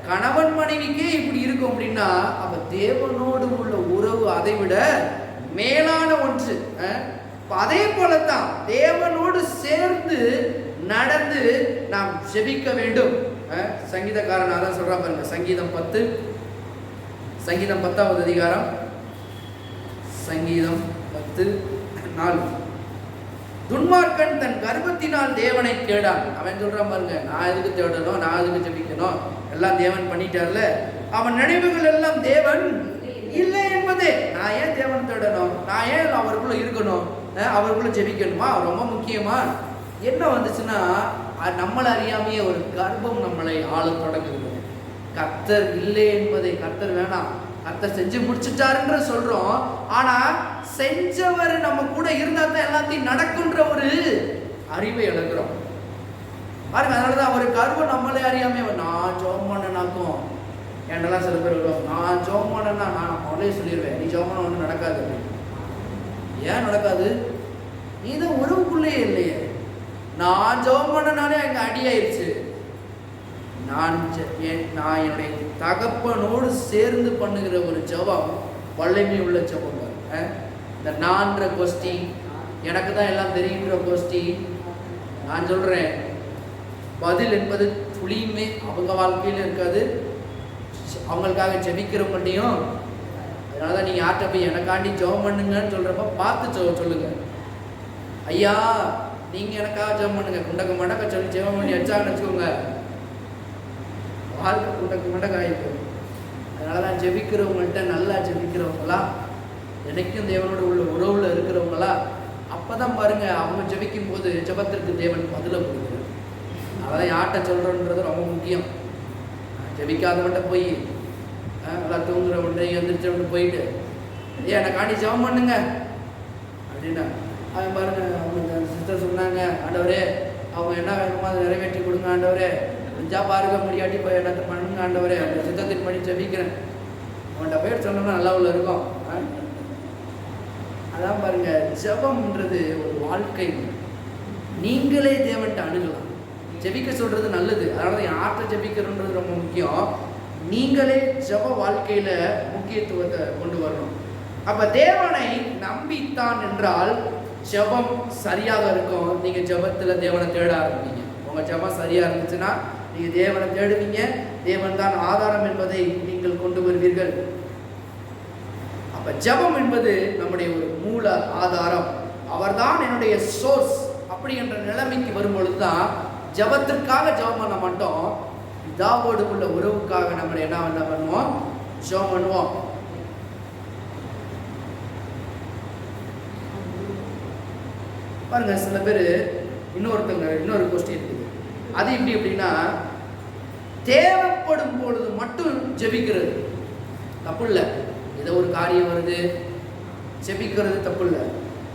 S1: கணவன் மனைவிக்கே இப்படி இருக்கும் அப்படின்னா, அப்போ தேவனோடு உள்ள உறவு அதை விட மேலான ஒன்று. அதே போலத்தான் தேவனோடு சேர்ந்து நடந்து நாம் ஜெபிக்க வேண்டும். சங்கீதக்காரன் அதான் சொல்றான் பாருங்க, சங்கீதம் 10, சங்கீதம் 10வது அதிகாரம், சங்கீதம் 10:4. துன்மார்க்கன் தன் கர்வத்தினால் தேவனை தேடான். அவன் சொல்றான் பாருங்க, நான் எதுக்கு தேடணும், நான் எதுக்கு ஜெபிக்கணும், எல்லாம் தேவன் பண்ணிட்டார்ல. அவன் நினைவுகள் எல்லாம் தேவன் இல்லை என்பதே. நான் ஏன் தேவன் தேடணும், நான் ஏன் அவருக்குள்ள இருக்கணும், அவருக்குள்ள ஜெபிக்கணுமா, ரொம்ப முக்கியமா? என்ன வந்துச்சுன்னா, நம்மளை அறியாமையே ஒரு கர்ப்பம் நம்மளை ஆள தொடங்குது. கர்த்தர் இல்லை என்பதை, கர்த்தர் வேணாம், கர்த்தர் செஞ்சு முடிச்சுட்டாருன்ற சொல்றோம். ஆனா செஞ்சவர் நம்ம கூட இருந்தா தான் எல்லாத்தையும் நடக்குன்ற ஒரு அறிவை இழக்கிறோம் பாருங்க. அதனாலதான் ஒரு கர்வம் நம்மளே அறியாமே, நான் ஜெபம் பண்ணனாக்கும் என்னெல்லாம் சில பேர் வருவாங்க, நான் ஜெபம் பண்ணனா நான் அவளே சொல்லிடுவேன், நீ ஜெபம் பண்ண ஒன்றும் நடக்காது. ஏன் நடக்காது? நீ தான் உறவுக்குள்ளேயே இல்லையே. நான் ஜெபம் பண்ணனாலே அங்கே அடியாயிருச்சு. நான் என்னுடைய தகப்பனோடு சேர்ந்து பண்ணுகிற ஒரு ஜெபம் வல்லமை உள்ள ஜெபம். இந்த நான்ற கோஷ்டி, எனக்கு தான் எல்லாம் தெரியுன்ற கோஷ்டி, நான் சொல்றேன் பதில் என்பது துளியுமே அவங்க வாழ்க்கையில் இருக்காது, அவங்களுக்காக ஜெபிக்கிறவங்கள்டையும். அதனாலதான் நீங்க யார்கிட்ட போய் எனக்காண்டி ஜெபம் பண்ணுங்கன்னு சொல்றப்ப பார்த்து சொல்லுங்க. ஐயா நீங்க எனக்காக ஜெபம் பண்ணுங்க, குண்டக்க மண்டக்க சொல்லி ஜெபம் பண்ணி வச்சாங்கன்னு வச்சுக்கோங்க, வாழ்க்கை குண்டக்க மண்டக்க ஆயிருக்கு. அதனாலதான் ஜெபிக்கிறவங்கள்ட்ட நல்லா ஜெபிக்கிறவங்களா, எனக்கும் தேவனோட உள்ள உறவுல இருக்கிறவங்களா, அப்பதான் பாருங்க அவங்க ஜெபிக்கும் போது ஜெபத்திற்கு தேவன் பதில கொடுக்குறாரு. அதனால யார்கிட்ட சொல்றோன்றது ரொம்ப முக்கியம். ஜெபிக்காதவன்ட்ட போய் நல்லா தூங்குறவன்ட்ட எந்திரிச்சவன்ட்டு போயிட்டு ஐயா என்னை காட்டி ஜெபம் பண்ணுங்க அப்படின்னா, அவன் பாருங்க அவங்க சிஸ்டர் சொன்னாங்க, ஆண்டவரே அவங்க என்ன வேணுமோ அதை நிறைவேற்றி கொடுங்க ஆண்டவரே, கொஞ்சா பாருங்க முடியாட்டி போய் என்னத்தை பண்ணுங்க ஆண்டவரே, அந்த சித்தத்தின் படி ஜெபிக்கிறேன் அவன்கிட்ட போயிட்டு சொன்னோம்னா நல்லா உள்ள இருக்கும். அதான் பாருங்க, ஜெபம்ன்றது ஒரு வாழ்க்கை. நீங்களே தேவன்ட்ட அணுகலாம். ஜெபிக்க சொல்றது நல்லது, அதனால யார்கிட்ட ஜெபிக்கிறோன்றது ரொம்ப முக்கியம். நீங்களே ஜெப வாழ்க்கையில முக்கியத்துவத்தை கொண்டு வரணும். அப்ப தேவனை நம்பித்தான் என்றால் ஜெபம் சரியாக இருக்கும். நீங்க ஜெபத்துல தேவனை தேட ஆரம்பிங்க. உங்க ஜெபம் சரியா இருந்துச்சுன்னா நீங்க தேவனை தேடுவீங்க. தேவன் தான் ஆதாரம் என்பதை நீங்கள் கொண்டு வருவீர்கள். அப்ப ஜெபம் என்பது நம்முடைய ஒரு மூல ஆதாரம். அவர்தான் என்னுடைய சோர்ஸ். அப்படி என்ற நிலைமைக்கு வரும்பொழுதுதான் ஜெபத்திற்காக ஜெபம் பண்ண மாட்டோம், பிதாவோடு உள்ள உறவுக்காக நம்ம என்ன பண்ணுவோம், ஜெபம் பண்ணுவோம். பாருங்க சில பேர் இன்னொரு கொஸ்டின் இருக்குது. அது எப்படி அப்படின்னா, தேவைப்படும் பொழுது மட்டும் ஜெபிக்கிறது தப்பு இல்லை. ஏதோ ஒரு காரியம் வருது ஜெபிக்கிறது தப்பு இல்லை.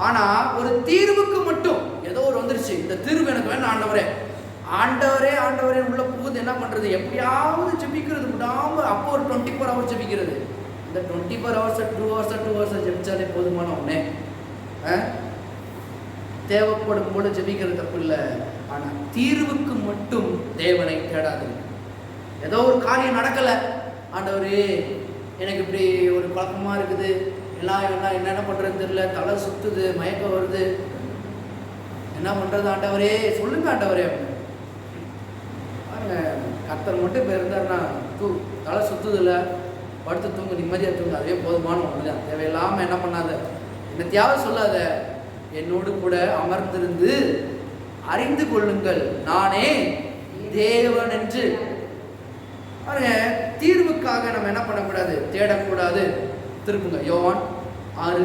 S1: ஆனா ஒரு தீர்வுக்கு மட்டும் ஏதோ ஒரு வந்துருச்சு, இந்த தீர்வு எனக்கு வேணும் ஆண்டவரே ஆண்டவரே ஆண்டவரே உள்ள புகுது என்ன பண்றது, எப்படியாவது ஜெபிக்கிறது விடாம. அப்போ ஒரு 24 hours ஜெபிக்கிறது. இந்த 24 hours 2 hours ஜெபிச்சாலே போதுமான ஒண்ணே. தேவைப்படும் போது ஜெபிக்கிறது தப்பு இல்லை. ஆனா தீர்வுக்கு மட்டும் தேவனை தேடாது. ஏதோ ஒரு காரியம் நடக்கலை, ஆண்டவரே எனக்கு இப்படி ஒரு குழப்பமாக இருக்குது, எல்லாம் என்னென்ன பண்ணுறதுன்னு தெரியல, தலை சுற்றுது, மயக்கம் வருது, என்ன பண்ணுறது ஆண்டவரே சொல்லுங்க ஆண்டவரே. பாருங்க, கர்த்தர் மட்டும் இப்போ இருந்தாருன்னா தலை சுற்றுதில்ல, படுத்து தூங்க, நிம்மதியாக தூங்க, அதுவே போதுமான ஒன்று தான். தேவையில்லாமல் என்ன பண்ணாத, என்னத்தையாவது சொல்லாத, என்னோடு கூட அமர்ந்திருந்து அறிந்து கொள்ளுங்கள் நானே தேவன் என்று. பாருங்க, தீர்வுக்காக நம்ம என்ன பண்ணக்கூடாது, தேடக்கூடாது. திருப்புங்க யோவான் 6,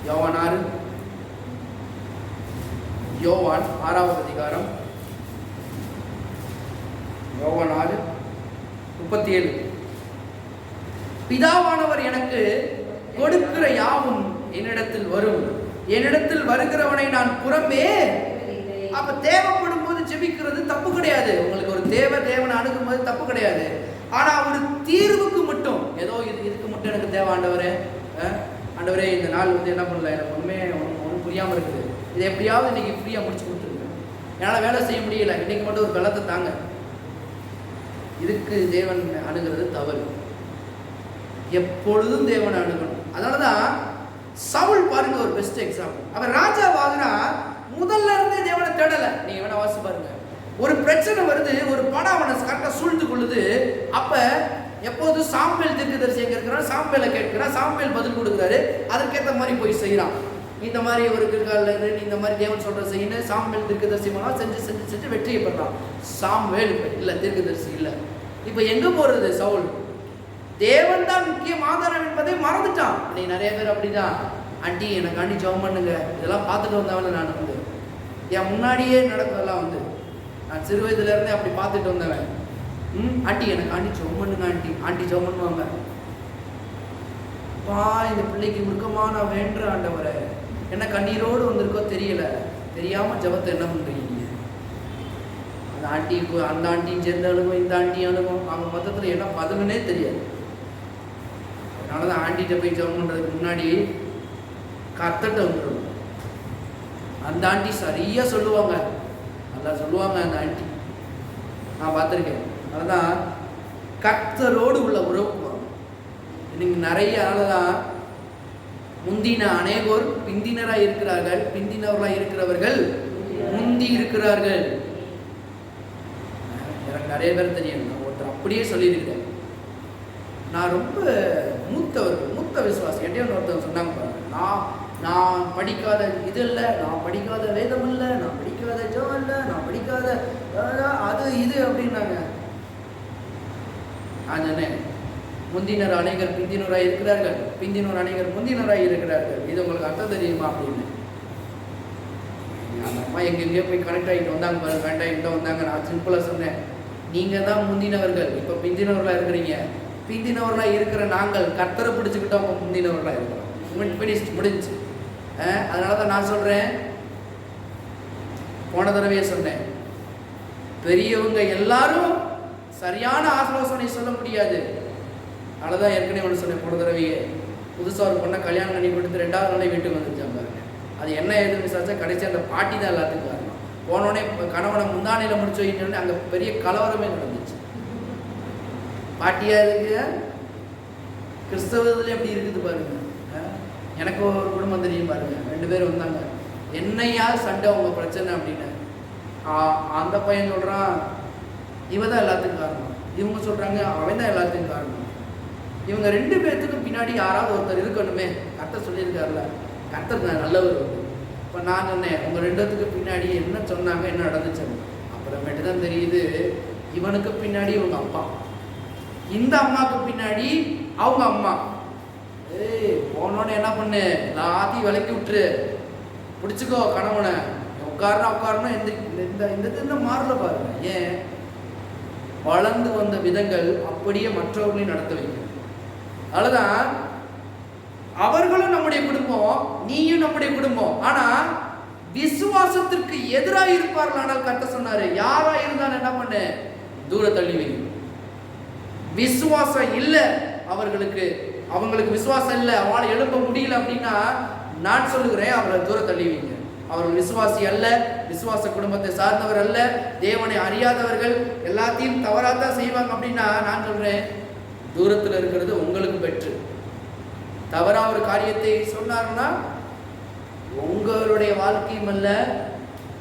S1: யோவான் 6வது அதிகாரம், யோவான் 6:37. பிதாவானவர் எனக்கு கொடுக்கிற யாவும் என்னிடத்தில் வரும், என்னிடத்தில் வருகிறவனை நான் புறம்பே. அப்ப தேவைப்படும் போது ஜெபிக்கிறது தப்பு கிடையாது. உங்களுக்கு ஒரு தேவனை அணுகும் போது தப்பு கிடையாது. ஆனா ஒரு தீர்வுக்கு மட்டும், ஏதோ இதுக்கு மட்டும் எனக்கு தேவை ஆண்டவரே, ஆண்டவரே இந்த நாள் என்ன பண்ணல, எனக்கு ஒன்றும் புரியாம இருக்குது, இதை எப்படியாவது இன்னைக்கு ஃப்ரீயா முடிச்சு கொடுத்துருங்க, என்னால் வேலை செய்ய முடியல, இன்னைக்கு மட்டும் ஒரு பலத்தை தாங்க. இதுக்கு தேவன் அணுகிறது தவறு. எப்பொழுதும் தேவனை அணுகணும். அதனாலதான் சவுல் பாருங்க ஒரு பெஸ்ட் எக்ஸாம்பிள். அவர் ராஜாவாகுனா முதல்ல இருந்தே தேவனை தேடல. நீங்க வேணா வாசி பாருங்க, ஒரு பிரச்சனை வருது, ஒரு படம் அவனை கரெக்டா சூழ்ந்து கொள்ளுது. அப்ப எப்போது சாமுவேல் தீர்க்கதரிசி எங்க இருக்கிறான், சாமுவேலை கேட்கிறான், சாமுவேல் பதில் கொடுக்குறாரு, அதற்கேற்ற மாதிரி போய் செய்யறான். இந்த மாதிரி ஒரு கிற்கால இந்த மாதிரி தேவன் சொல்ற செய்யணும், சாமுவேல் தீர்க்கதரிசி செஞ்சு வெற்றியை பெறான். சாமுவேல் இல்ல, தீர்க்கதரிசி இல்ல. இப்ப எங்க போறது சவுல்? தேவன் தான் முக்கியம் ஆதாரம் என்பதை மறந்துட்டான். நீ நிறைய பேர் அப்படிதான், ஆண்டி எனக்கு ஆண்டி ஜெபம் பண்ணுங்க, இதெல்லாம் பார்த்துட்டு வந்தவன் நான் வந்து என் முன்னாடியே நடக்கிறதெல்லாம் வந்து நான் சிறு வயதுல இருந்தே அப்படி பார்த்துட்டு வந்தவன். ஆண்டி எனக்கு ஆண்டி ஜெபம் பண்ணுங்க, ஆண்டி ஜெபம் பண்ணுவாங்க. இந்த பிள்ளைக்கு முழுக்கமா நான் வேண்டுற ஆண்டவரை, என்ன கண்ணீரோடு வந்திருக்கோ தெரியல, தெரியாம ஜெபத்தை என்ன பண்றீங்க? அந்த ஆண்டியும் சேர்ந்து அணுகும், இந்த ஆண்டியும் அணுகும், அவங்க மொத்தத்தில் என்ன பதிலுன்னே தெரியாது. அதனாலதான் ஆண்டிகிட்ட போய் ஜெபம் பண்றதுக்கு முன்னாடி கர்த்தர்ட்ட வந்துடும். அந்த ஆண்டி சரியா சொல்லுவாங்க, நல்லா சொல்லுவாங்க அந்த ஆண்டி, நான் பார்த்துருக்கேன். அதனாலதான் கர்த்தரோடு உள்ள உறவு இன்னைக்கு நிறைய. அதனாலதான் முந்தின அநேகோர் பிந்தினராக இருக்கிறார்கள், பிந்தினவர்களாக இருக்கிறவர்கள் முந்தி இருக்கிறார்கள். எனக்கு நிறைய பேர் தெரியும். நான் ஒருத்தர் அப்படியே சொல்லியிருக்கிறேன், நான் ரொம்ப மூத்த விசுவாசி. என்கிட்ட ஒருத்தர் சொன்னாங்க பாருங்க, நான் படிக்காத இது இல்லை, நான் படிக்காத வேதம் இல்லை, நான் படிக்காத ஜெபம் இல்லை, நான் படிக்காத அது இது அப்படின்னாங்க. நான் சொன்னேன், முந்தினர் அநேகர் பிந்தினராய் இருக்கிறார்கள், பிந்தினர் அநேகர் முந்தினராய் இருக்கிறார்கள். இது உங்களுக்கு அர்த்தம் தெரியுமா அப்படின்னு. அந்த அம்மா எங்கெங்கேயோ போய் கனெக்ட் ஆகிட்டு வந்தாங்க பாருங்க, வேண்டாம் எங்கிட்ட வந்தாங்க. நான் சிம்பிளாக சொன்னேன், நீங்கள் தான் முந்தினவர்கள், இப்போ பிந்தினவர்களாக இருக்கிறீங்க. பிந்தினவர்களாக இருக்கிற நாங்கள் கர்த்தரை பிடிச்சிக்கிட்டோம், அவங்க முந்தினவர்களாக இருக்கிறோம். முடிஞ்சு. அதனால தான் நான் சொல்கிறேன், போன தடவையே சொன்னேன், பெரியவங்க எல்லாரும் சரியான ஆலோசனை சொல்ல முடியாது. அதனாலதான் ஏற்கனவே ஒன்று சொன்னேன், போன தடவையே புதுசாக ஒரு பொண்ணை கல்யாணம் பண்ணி கொடுத்து 2வது நாளே வீட்டுக்கு வந்துருச்சாங்க பாருங்க. அது என்ன ஏதுன்னு விசாரிச்சா கடைசி அந்த பாட்டி தான் எல்லாத்துக்கும் காரணம். போனோடனே கணவனை முந்தானையில் முடிச்சு வைக்கணுன்னே அங்கே பெரிய கலவரமே நடந்துச்சு. பாட்டியா இருக்கு, கிறிஸ்தவத்துல எப்படி இருக்குது பாருங்க. எனக்கு ஒரு குடும்பம் தெரியும் பாருங்க, 2 பேர் வந்தாங்க, என்னையா சண்டை உங்க பிரச்சனை அப்படின்னு. அந்த பையன் சொல்றான் இவ தான் எல்லாத்துக்கும் காரணம், இவங்க சொல்றாங்க அவன் தான் எல்லாத்துக்கும் காரணம். இவங்க 2 பேர்த்துக்கும் பின்னாடி யாராவது ஒருத்தர் இருக்கணுமே. கர்த்தர் சொல்லியிருக்காருல்ல, கர்த்தர் நல்லவர். இப்போ நான் சொன்னேன், உங்க 2 பேர்த்துக்கு பின்னாடி என்ன சொன்னாங்க, என்ன நடந்துச்சு. அப்புறமேட்டு தான் தெரியுது, இவனுக்கு பின்னாடி இவங்க அப்பா, இந்த அம்மாவுக்கு பின்னாடி அவங்க அம்மா. போனோன்னு என்ன பண்ணு, எல்லாத்தையும் விலக்கி விட்டுரு, பிடிச்சிக்கோ கணவனை, உட்காரணும் இந்த மாறல பாருங்க. ஏன்? வளர்ந்து வந்த விதங்கள் அப்படியே மற்றவர்களையும் நடத்த வைக்கும். அதுதான் அவர்களும் நம்முடைய குடும்பம், நீயும் நம்முடைய குடும்பம். ஆனா விசுவாசத்திற்கு எதிராக இருப்பார்கள். ஆனால் கர்த்தர் சொன்னாரு, யாரா இருந்தாலும் என்ன பண்ணு, தூர தள்ளி வை. விசுவாசம் இல்லை அவங்களுக்கு விசுவாசம் இல்லை, அவளால் எழும்ப முடியல அப்படின்னா நான் சொல்லுகிறேன், அவரை தூர தள்ளி வைங்க. அவர்கள் விசுவாசி அல்ல, விசுவாச குடும்பத்தை சார்ந்தவர் அல்ல, தேவனை அறியாதவர்கள், எல்லாத்தையும் தவறாதான் செய்வாங்க அப்படின்னா நான் சொல்றேன், தூரத்தில் இருக்கிறது உங்களுக்கு பெற்று. தவறா ஒரு காரியத்தை சொன்னார்னா உங்களுடைய வாழ்க்கையும் அல்ல,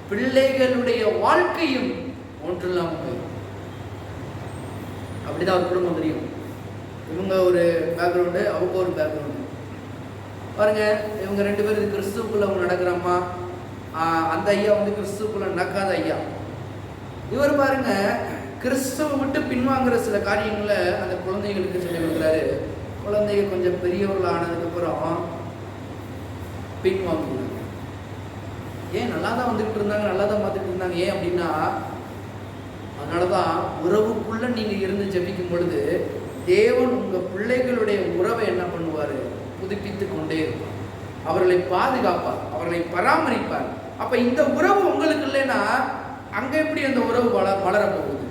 S1: பிள்ளைகளுடைய வாழ்க்கையும் ஒன்றில்லாம போயிடும். அப்படிதான் ஒரு குடும்பம் தெரியும். இவங்க ஒரு பேக்ரவுண்டு, அவங்க ஒரு பேக்ரவுண்டு. பாருங்க, இவங்க 2 பேரும் கிறிஸ்துக்குள்ள அவங்க நடக்கிறம்மா, அந்த ஐயா வந்து கிறிஸ்துக்குள்ள நடக்காத ஐயா. இவர் பாருங்க கிறிஸ்துவை விட்டு பின்வாங்குற சில காரியங்களை அந்த குழந்தைகளுக்கு சொல்லி கொடுக்குறாரு. குழந்தைங்க கொஞ்சம் பெரியவர்கள் ஆனதுக்கு அப்புறம் பின்வாங்குறாங்க. ஏன் நல்லா தான் வந்துகிட்டு இருந்தாங்க, நல்லா தான் பார்த்துட்டு இருந்தாங்க. ஏன் அப்படின்னா அதனாலதான் உறவுக்குள்ள நீங்க இருந்து ஜெபிக்கும் பொழுது தேவன் உங்க பிள்ளைகளுடைய உறவை என்ன பண்ணுவாரு, புதுப்பித்து கொண்டே இருப்பார். அவர்களை பாதுகாப்பார், அவர்களை பராமரிப்பார். அப்ப இந்த உறவு உங்களுக்கு இல்லைன்னா அங்க எப்படி அந்த உறவு வளர போகுது?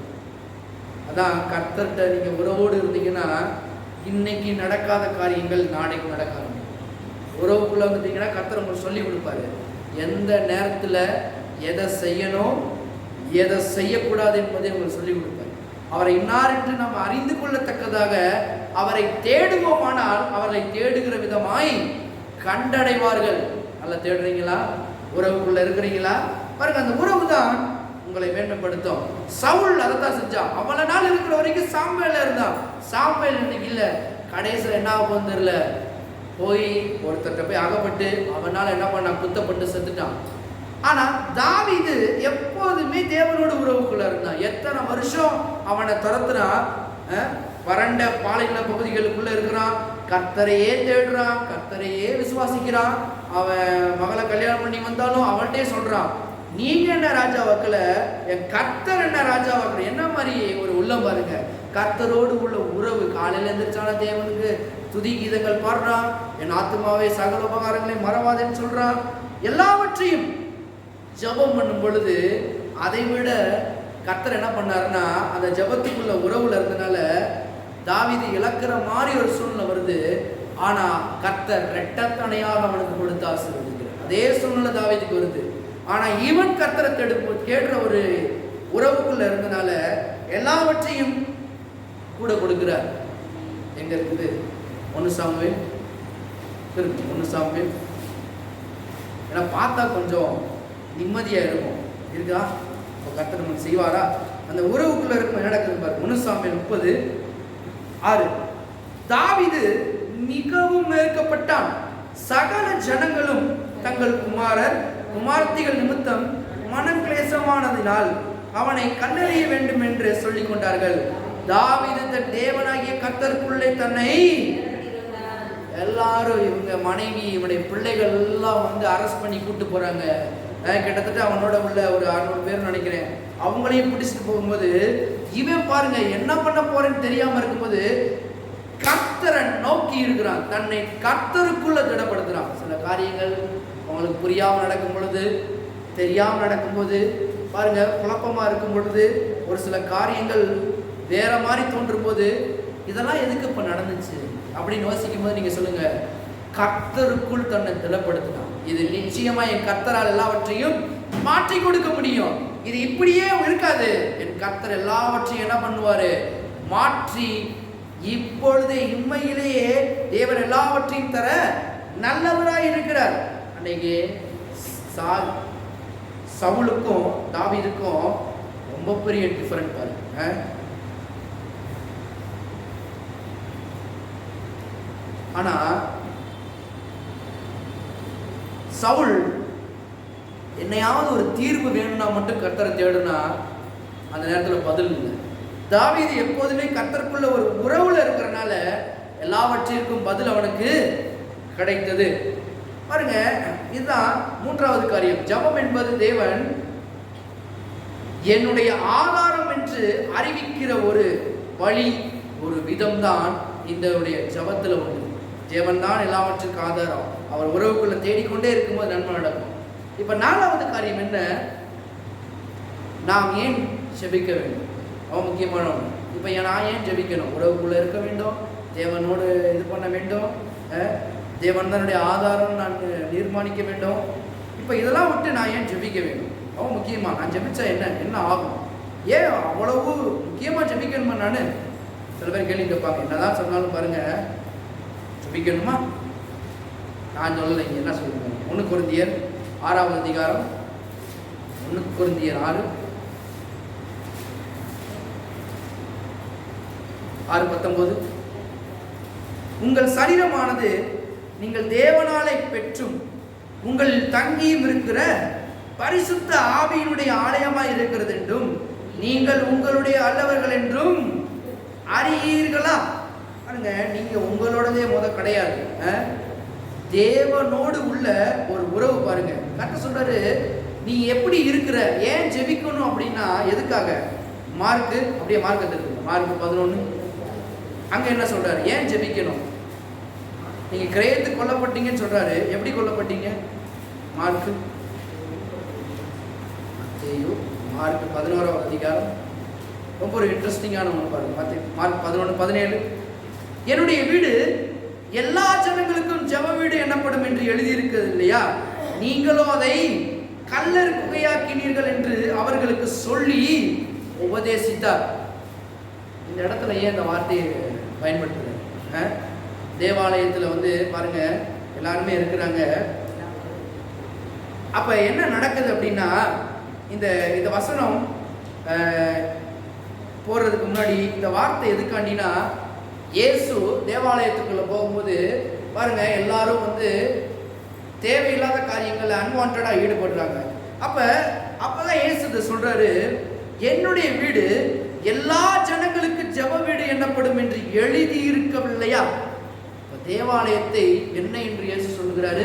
S1: அதான் கர்த்தர்கிட்ட நீங்க உறவோடு இருந்தீங்கன்னா இன்னைக்கு நடக்காத காரியங்கள் நாளைக்கு நடக்காது. உறவுக்குள்ள வந்துட்டீங்கன்னா கர்த்தர் உங்களுக்கு சொல்லி கொடுப்பாரு, எந்த நேரத்துல எதை செய்யணும் எதை செய்யக்கூடாது என்பதை உங்களுக்கு சொல்லிக் கொடுப்பார். அவரை இன்னார் என்று நாம் அறிந்து கொள்ளத்தக்கதாக அவரை தேடுவோமானால் அவரை தேடுகிற விதமாய் கண்டடைவார்கள். நல்லா தேடுறீங்களா? உறவுக்குள்ள இருக்கிறீங்களா? பாருங்க, அந்த உறவு தான் உங்களை மேம்படுத்தும். சவுல் அதை தான் செஞ்சான். அவ்வளவு நாள் இருக்கிற வரைக்கும் சாமுவேல்ல இருந்தான். சாமுவேல் இன்னைக்கு இல்ல, கடைசியில் என்ன ஆகும் தெரியல, போய் ஒருத்தர்கிட்ட போய் அகப்பட்டு அவனால என்ன பண்ண, குத்தப்பட்டு செத்துட்டான். ஆனா தாவீது எப்போதுமே தேவனோட உறவுக்குள்ள இருந்தான். எத்தனை வருஷம் அவனை துரத்துறான், வறண்ட பாலைநில பகுதிகளுக்குள்ள இருக்கிறான், கர்த்தரையே தேடுறான், கர்த்தரையே விசுவாசிக்கிறான். அவன் மகளை கல்யாணம் பண்ணி வந்தாலும் அவன்கிட்டே சொல்றான், நீங்க என்ன ராஜா வாக்கல, என் கர்த்தர் என்ன ராஜா வாக்கல. என்ன மாதிரி ஒரு உள்ளம் பாருங்க, கர்த்தரோடு உள்ள உறவு. காலையில எந்திரிச்சான தேவனுக்கு துதி கீதங்கள் பாடுறான், என் ஆத்மாவே சகல உபகாரங்களை மறவாதேன்னு சொல்றான். எல்லாவற்றையும் ஜபம் பண்ணும் பொழுது அதை விட கர்த்தர் என்ன பண்ணாருன்னா அந்த ஜபத்துக்குள்ள உறவுல இருந்தனால தாவீது இழக்கிற மாதிரி ஒரு சூழ்நிலை வருது. ஆனா கர்த்தர் இரட்டத்தனையாக அவனுக்கு கொடுத்து ஆசீர்வதிக்கிறார். அதே சூழ்நிலை தாவீதுக்கு வருது. ஆனா இவன் கர்த்தரை கேடுற ஒரு உறவுக்குள்ள இருந்தனால எல்லாவற்றையும் கூட கொடுக்கிறார். எங்க இருக்குது? 1 சாமுவேல் 1 சாமுவேல். ஏன்னா பார்த்தா கொஞ்சம் நிம்மதியா இருக்கும். இருக்கா? கர்த்தர் நமக்கு செய்வாரா? அந்த உறவுக்குள்ள இருக்கும் நடக்குது பாரு. 1 சாமுவேல் 30:6. தாவீது மிகவும் நெருக்கப்பட்டான். சகல ஜனங்களும் தங்கள் குமார்த்திகள் நிமித்தம் மனம் கிளேசமானதினால் அவனை கல்லெறிய வேண்டும் என்று சொல்லிக் கொண்டார்கள். தாவீது தன் தேவனாகிய கர்த்தருக்குள்ளே தன்னை எல்லாரும், இவங்க மனைவி, இவனுடைய பிள்ளைகள் எல்லாம் வந்து அரெஸ்ட் பண்ணி கூட்டு போறாங்க. கிட்டத்தட்ட அவனோட உள்ள ஒரு 600 பேர் நினைக்கிறேன். அவங்களையும் பிடிச்சிட்டு போகும்போது இவன் பாருங்க என்ன பண்ண போறேன்னு தெரியாம இருக்கும்போது கர்த்தரை நோக்கி இருக்கிறான், தன்னை கர்த்தருக்குள்ள திடப்படுத்துறான். சில காரியங்கள் அவங்களுக்கு புரியாம நடக்கும் பொழுது, தெரியாம நடக்கும்போது, பாருங்க குழப்பமா இருக்கும் பொழுது, ஒரு சில காரியங்கள் வேற மாதிரி தோன்றும் போது இதெல்லாம் எதுக்கு இப்ப நடந்துச்சு அப்படின்னு யோசிக்கும் போது நீங்க சொல்லுங்க, கர்த்தருக்குள் தன்னை திடப்படுத்தினான். இது நிச்சயமா என் கர்த்தரால் எல்லாவற்றையும் மாற்றி கொடுக்க முடியும். இது இப்படியே இருக்காது. என் கர்த்தர் எல்லாவற்றையும் என்ன பண்ணுவாரு, மாற்றி இப்பொழுதே இம்மையிலேயே தேவன் எல்லாவற்றையும் தர நல்லவராய் இருக்கிறார். அன்னைக்கு சவுலுக்கும் தாவீதுக்கும் ரொம்ப பெரிய டிஃபரெண்ட் பாருங்க. ஆனா சவுல் என்னையாவது ஒரு தீர்வு வேணும்னா மட்டும் கர்த்தரை தேடுனா அந்த நேரத்தில் பதில் இல்லை. தாவீது எப்போதுமே கர்த்தருக்குள்ள ஒரு உறவுல இருக்கிறனால எல்லாவற்றிற்கும் பதில் அவனுக்கு கிடைத்தது. பாருங்க, இதுதான் 3வது காரியம். ஜபம் என்பது தேவன் என்னுடைய ஆதாரம் என்று அறிவிக்கிற ஒரு வழி, ஒரு விதம் தான் இந்த ஜபத்துல உண்டு. தேவன் தான் எல்லாவற்றுக்கும் ஆதாரம். அவர் உறவுக்குள்ள தேடிக்கொண்டே இருக்கும்போது நன்மை நடக்கும். இப்ப 4வது காரியம் என்ன, நாம் ஏன் ஜெபிக்க வேண்டும்? அவன் முக்கியமான ஒன்று. இப்ப நான் ஏன் ஜெபிக்கணும்? உறவுக்குள்ள இருக்க வேண்டும், தேவனோடு இது பண்ண வேண்டும், தேவன் தன்னுடைய ஆதாரம் நான் நிர்மாணிக்க வேண்டும். இப்ப இப்போ இதெல்லாம் விட்டு நான் ஏன் ஜெபிக்க வேணும்? அவன் முக்கியமா நான் ஜெபிச்சா என்ன ஆகும்? ஏன் அவ்வளவு முக்கியமாக ஜெபிக்கணுமா? நான் சில பேர் கேள்வி கேட்பாங்க, என்னதான் சொன்னாலும் பாருங்க ஜெபிக்கணுமா? நான் சொல்லலை, இங்கே என்ன சொல்லுங்க. 1 கொரிந்தியர் 6வது அதிகாரம், 1 கொரிந்தியர் 6:19, உங்கள் சரீரமானது நீங்கள் தேவனாலே பெற்றும் உங்கள் தங்கியும் இருக்கிற பரிசுத்த ஆவியினுடைய ஆலயமாய் இருக்கிறது என்றும் நீங்கள் உங்களுடைய அல்லவர்கள் என்றும் அறியீர்களா? பாருங்க, நீங்க உங்களோடதே கிடையாது, தேவனோடு உள்ள ஒரு உறவு. பாருங்க, கரெக்டா சொல்றாரு. நீ எப்படி இருக்கிற, ஏன் ஜெபிக்கணும் அப்படின்னா எதுக்காக? மார்க் அப்படியே மார்க் எடுத்துக்கோங்க, மார்க் 11 அங்க என்ன சொல்றாரு? ஏன் ஜெபிக்கணும்? நீங்க கிரயத்துக்கு கொல்லப்பட்டீங்கன்னு சொல்றாரு. எப்படி கொல்லப்பட்டீங்க? மார்க் 11வது அதிகாரம் ரொம்ப ஒரு இன்ட்ரெஸ்டிங்கான ஒன்று பாருங்க. மார்க் 11:17, என்னுடைய வீடு எல்லா ஜனங்களுக்கும் ஜெப வீடு எனப்படும் என்று எழுதியிருக்கிறது இல்லையா? நீங்களோ அதை கல்லர் குகையாக்கினீர்கள் என்று அவர்களுக்கு சொல்லி உபதேசித்தார். இந்த இடத்துல ஏன் இந்த வார்த்தையை பயன்படுத்துறேன்? தேவாலயத்தில் பாருங்க எல்லாருமே இருக்கிறாங்க. அப்ப என்ன நடக்குது அப்படின்னா, இந்த வசனம் போடுறதுக்கு முன்னாடி இந்த வார்த்தை எதுக்காண்டினா, இயேசு தேவாலயத்துக்குள்ள போகும்போது பாருங்க எல்லாரும் தேவையில்லாத காரியங்கள்ல அன்வான்டா ஈடுபடுறாங்க. அப்பதான் இயேசு இதை சொல்றாரு, என்னுடைய வீடு எல்லா ஜனங்களுக்கு ஜெப வீடு என்னப்படும் என்று எழுதி இருக்கவில்லையா? தேவாலயத்தை என்ன என்று இயேசு சொல்லுகிறாரு?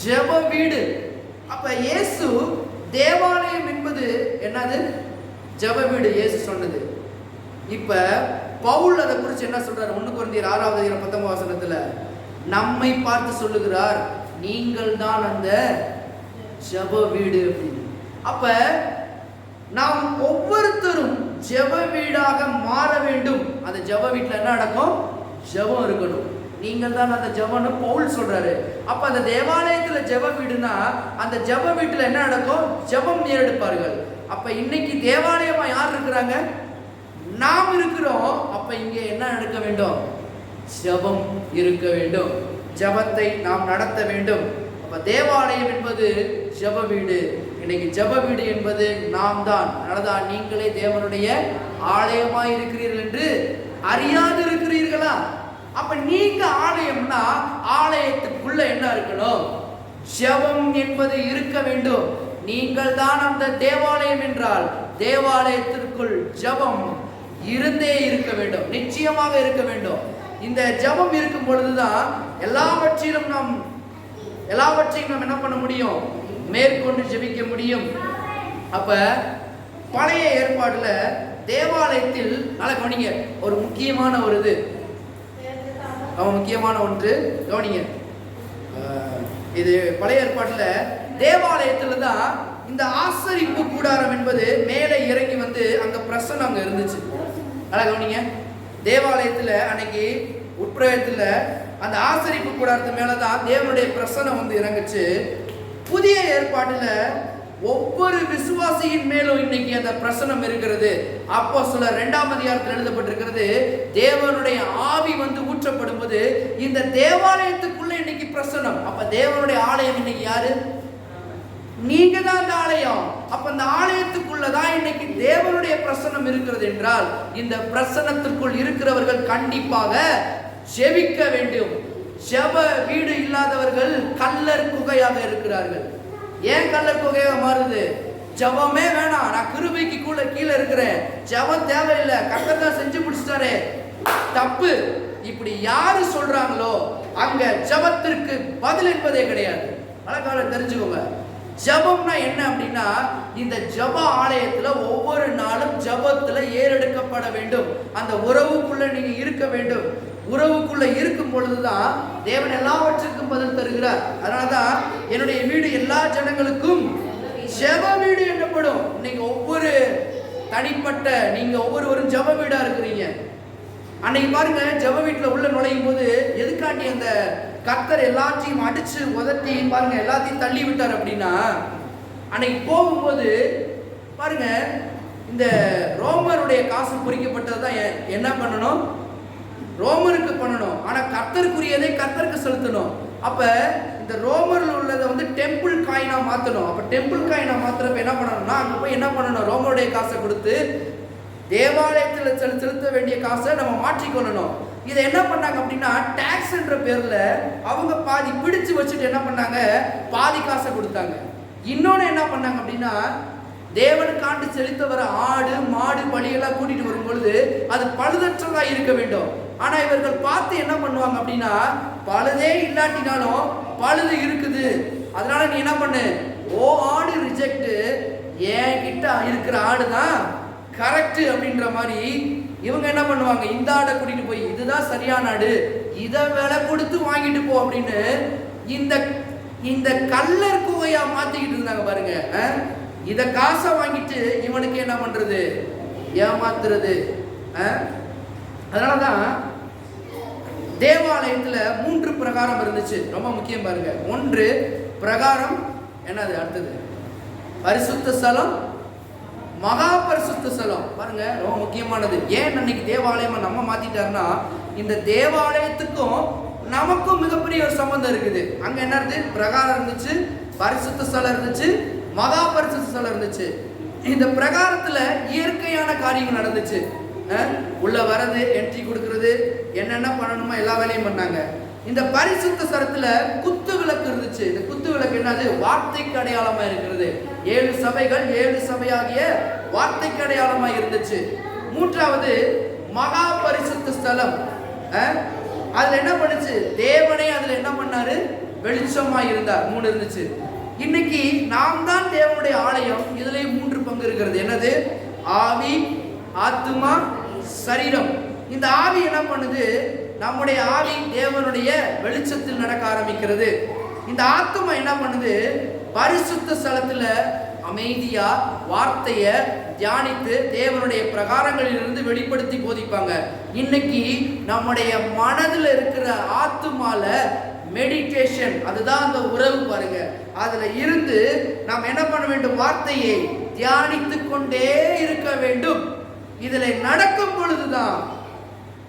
S1: ஜெப வீடு. அப்ப இயேசு தேவாலயம் என்பது என்னது? ஜெப வீடு இயேசு சொன்னது. இப்ப பவுல் அதை குறித்து என்ன சொல்றாரு? 1 கொரிந்தியர் 6வது அதிகாரம் 19வது வசனத்துல நம்மை பார்த்து சொல்லுகிறார், நீங்கள் தான் அந்த ஜெப வீடு அப்படின்னு. அப்ப நாம் ஒவ்வொருத்தரும் ஜெப வீடாக மாற வேண்டும். அந்த ஜெப வீட்டுல என்ன நடக்கும்? ஜெபம் இருக்கணும். நீங்கள் தான் அந்த ஜெபம்னு பவுல் சொல்றாரு. அப்ப அந்த தேவாலயத்துல ஜெப வீடுனா அந்த ஜெப வீட்டுல என்ன நடக்கும்? ஜெபம் ஏறெடுப்பார்கள். அப்ப இன்னைக்கு தேவாலயமா யார் இருக்கிறாங்க? நாம் இருக்கிறோம். அப்ப இங்கே என்ன நடக்க வேண்டும்? ஜெபம் இருக்க வேண்டும். ஜெபத்தை நாம் நடத்த வேண்டும். அப்ப தேவாலயம் என்பது ஜெப வீடு. இன்னைக்கு ஜெப வீடு என்பது நாம் தான். அதனாலதான் நீங்களே தேவனுடைய ஆலயமாய் இருக்கிறீர்கள் என்று அறியாது இருக்கிறீர்களா? அப்ப நீங்க ஆலயம்னா ஆலயத்துக்குள்ள என்ன இருக்கணும்? ஜெபம் என்பது இருக்க வேண்டும். நீங்கள் தான் அந்த தேவாலயம் என்றால் தேவாலயத்திற்குள் ஜெபம் இருந்தே இருக்க வேண்டும், நிச்சயமாக இருக்க வேண்டும். இந்த ஜெபம் இருக்கும் பொழுதுதான் எல்லாவற்றையும் நாம் என்ன பண்ண முடியும்? மேற்கொண்டு ஜெபிக்க முடியும். அப்ப பழைய ஏற்பாடுல தேவாலயத்தில் நல்ல கவனிங்க, ஒரு முக்கியமான ஒரு முக்கியமான ஒன்று கவனிங்க. இது பழைய ஏற்பாட்டுல தேவாலயத்துல தான் இந்த ஆசரிப்பு கூடாரம் என்பது மேலே இறங்கி அங்க பிரசன்னம் அங்க இருந்துச்சு. நல்லா கவனிங்க, தேவாலயத்துல அன்னைக்கு உட்பிரயத்துல அந்த ஆசரிப்பு கூடாரத்து மேலதான் தேவனுடைய பிரசன்னம் இறங்குச்சு. புதிய ஏற்பாட்டுல ஒவ்வொரு விசுவாசியின் மேலும் இன்னைக்கு அந்த பிரசனம் இருக்கிறது. அப்போஸ்தலர் 2ஆம் அதிகாரத்தில் எழுதப்பட்டிருக்கிறது, தேவனுடைய ஆவி ஊற்றப்படும் போது இந்த தேவாலயத்துக்குள்ள இன்னைக்கு பிரசனம். அப்ப தேவனுடைய ஆலயம் இன்னைக்கு யாரு? நீங்க தான் அந்த ஆலயம். அப்ப அந்த ஆலயத்துக்குள்ளதான் இன்னைக்கு தேவனுடைய பிரசனம் இருக்கிறது என்றால் இந்த பிரசனத்திற்குள் இருக்கிறவர்கள் கண்டிப்பாக ஜெபிக்க வேண்டும். ஜெப வீடு இல்லாதவர்கள் கல்லர் குகையாக இருக்கிறார்கள். ஏன் கல்லர் குகையாக மாறுது? ஜெபமே வேணாம், நான் கிருபைக்கு கீழே இருக்கிறேன், ஜெபம் தேவையில்லை, கர்த்தர் தான் செஞ்சு முடிச்சிட்டாரே, தப்பு. இப்படி யாரு சொல்றாங்களோ அங்க ஜெபத்திற்கு பதில் என்பதே கிடையாது. அழகாக தெரிஞ்சுக்கோங்க, ஜெபம்னா என்ன அப்படின்னா இந்த ஜெப ஆலயத்துல ஒவ்வொரு நாளும் ஜெபத்துல ஏறெடுக்கப்பட வேண்டும். அந்த உறவுக்குள்ள நீங்க இருக்க வேண்டும். உறவுக்குள்ள இருக்கும் பொழுதுதான் தேவன் எல்லாவற்றுக்கும் பதில் தருகிறார். அதனாலதான் என்னுடைய வீடு எல்லா ஜனங்களுக்கும் ஜெப வீடு என்னப்படும். நீங்க ஒவ்வொரு தனிப்பட்ட நீங்க ஒவ்வொருவரும் ஜெப வீடா இருக்கிறீங்க. அன்னைக்கு பாருங்க, ஜெப வீட்டுல உள்ள நுழையும் போது எதுக்காண்டி அந்த கர்த்தர் எல்லாத்தையும் அடிச்சு உதட்டி பாருங்க எல்லாத்தையும் தள்ளி விட்டார் அப்படின்னா, அன்னைக்கு போகும்போது பாருங்க இந்த ரோமருடைய காசு குறிக்கப்பட்டது தான் என்ன பண்ணணும், ரோமருக்கு பண்ணணும். ஆனா கர்த்தருக்குரியதை கர்த்தருக்கு செலுத்தணும். அப்ப இந்த ரோமர்ல உள்ளதை வந்து டெம்பிள் காயினா மாத்தணும். அப்ப டெம்பிள் காயினா மாத்துறப்ப என்ன பண்ணணும்னா, அங்க போய் என்ன பண்ணணும், ரோமருடைய காசை கொடுத்து தேவாலயத்தில் செலுத்த வேண்டிய காசை நம்ம மாற்றிக்கொள்ளணும். இதை என்ன பண்ணாங்க அப்படின்னா, டாக்ஸ் என்ற பேர்ல அவங்க பாதி பிடிச்சு வச்சுட்டு என்ன பண்ணாங்க, பாதி காசை கொடுத்தாங்க. இன்னொன்னு என்ன பண்ணாங்க அப்படின்னா, தேவனுக்காண்டு செலுத்த வர ஆடு மாடு பலியெல்லாம் கூட்டிட்டு வரும் பொழுது அது பழுதற்றதா இருக்க வேண்டும். ஆனா இவர்கள் பார்த்து என்ன பண்ணுவாங்க அப்படின்னா, பழுதே இல்லாட்டினாலும் பழுது இருக்குது, அதனால நீ என்ன பண்ணு, ஓ ஆடு ரிஜெக்ட், என் கிட்ட இருக்கிற ஆடு தான் கரெக்ட் அப்படின்ற மாதிரி இவங்க என்ன பண்ணுவாங்க, இந்த ஆடை கூட்டிட்டு போய் இதுதான் சரியான ஆடு, இதை விலை கொடுத்து வாங்கிட்டு போ அப்படின்னு இந்த கல்லர் குகையா மாத்திக்கிட்டு இருந்தாங்க பாருங்க. இத காசை வாங்கிட்டு இவனுக்கு என்ன பண்றது, ஏமாத்துறது. அதனாலதான் தேவாலயத்துல 3 பிரகாரம் இருந்துச்சு, ரொம்ப முக்கியம் பாருங்க. 1 பிரகாரம் என்னது, அடுத்தது பரிசுத்த ஸ்தலம், மகா பரிசுத்த ஸ்தலம். பாருங்க ரொம்ப முக்கியமானது. ஏன் அன்னைக்கு தேவாலயமா நம்ம மாத்திட்டாருன்னா, இந்த தேவாலயத்துக்கும் நமக்கும் மிகப்பெரிய ஒரு சம்பந்தம் இருக்குது. அங்க என்ன இருந்து, பிரகாரம் இருந்துச்சு, பரிசுத்த ஸ்தலம் இருந்துச்சு, மகா பரிசுத்த ஸ்தலம் இருந்துச்சு. இந்த பிரகாரத்துல இயற்கையான காரியங்கள் நடந்துச்சு. உள்ள வரது, என்ட்ரி கொடுக்கறது, என்னென்ன பண்ணணுமோ எல்லா வேலையும் பண்ணாங்க. இந்த பரிசுத்த ஸ்தலத்துல குத்து விளக்கு இருந்துச்சு. இந்த குத்து விளக்கு என்னது, வார்த்தைக்கு அடையாளமா இருக்கிறது. 7 சபைகள் 7 சபையாகிய வார்த்தைக்கு அடையாளமா இருந்துச்சு. 3வது மகா பரிசுத்த ஸ்தலம். அதுல என்ன பண்ணுச்சு, தேவனே அதுல என்ன பண்ணாரு, வெளிச்சமா இருந்தார். 3 இருந்துச்சு. இன்னைக்கு நாம் தான் தேவனுடைய ஆலயம். இதுல 3 பங்கு இருக்கிறது. என்னது, ஆவி, ஆத்துமா, சரீரம். இந்த ஆவி என்ன பண்ணுது, நம்முடைய ஆவி தேவனுடைய வெளிச்சத்தில் நடக்க ஆரம்பிக்கிறது. இந்த ஆத்துமா என்ன பண்ணுது, பரிசுத்த ஸ்தலத்துல அமைதியா வார்த்தைய தியானித்து தேவனுடைய பிரகாரங்களில் இருந்து வெளிப்படுத்தி போதிப்பாங்க. இன்னைக்கு நம்முடைய மனதில் இருக்கிற ஆத்துமால மெடிடேஷன், அதுதான் அந்த உறவு பாருங்க. அதுல இருந்து நாம் என்ன பண்ண வேண்டும், வார்த்தையை தியானித்து கொண்டே இருக்க வேண்டும். இதுல நடக்கும் பொழுதுதான்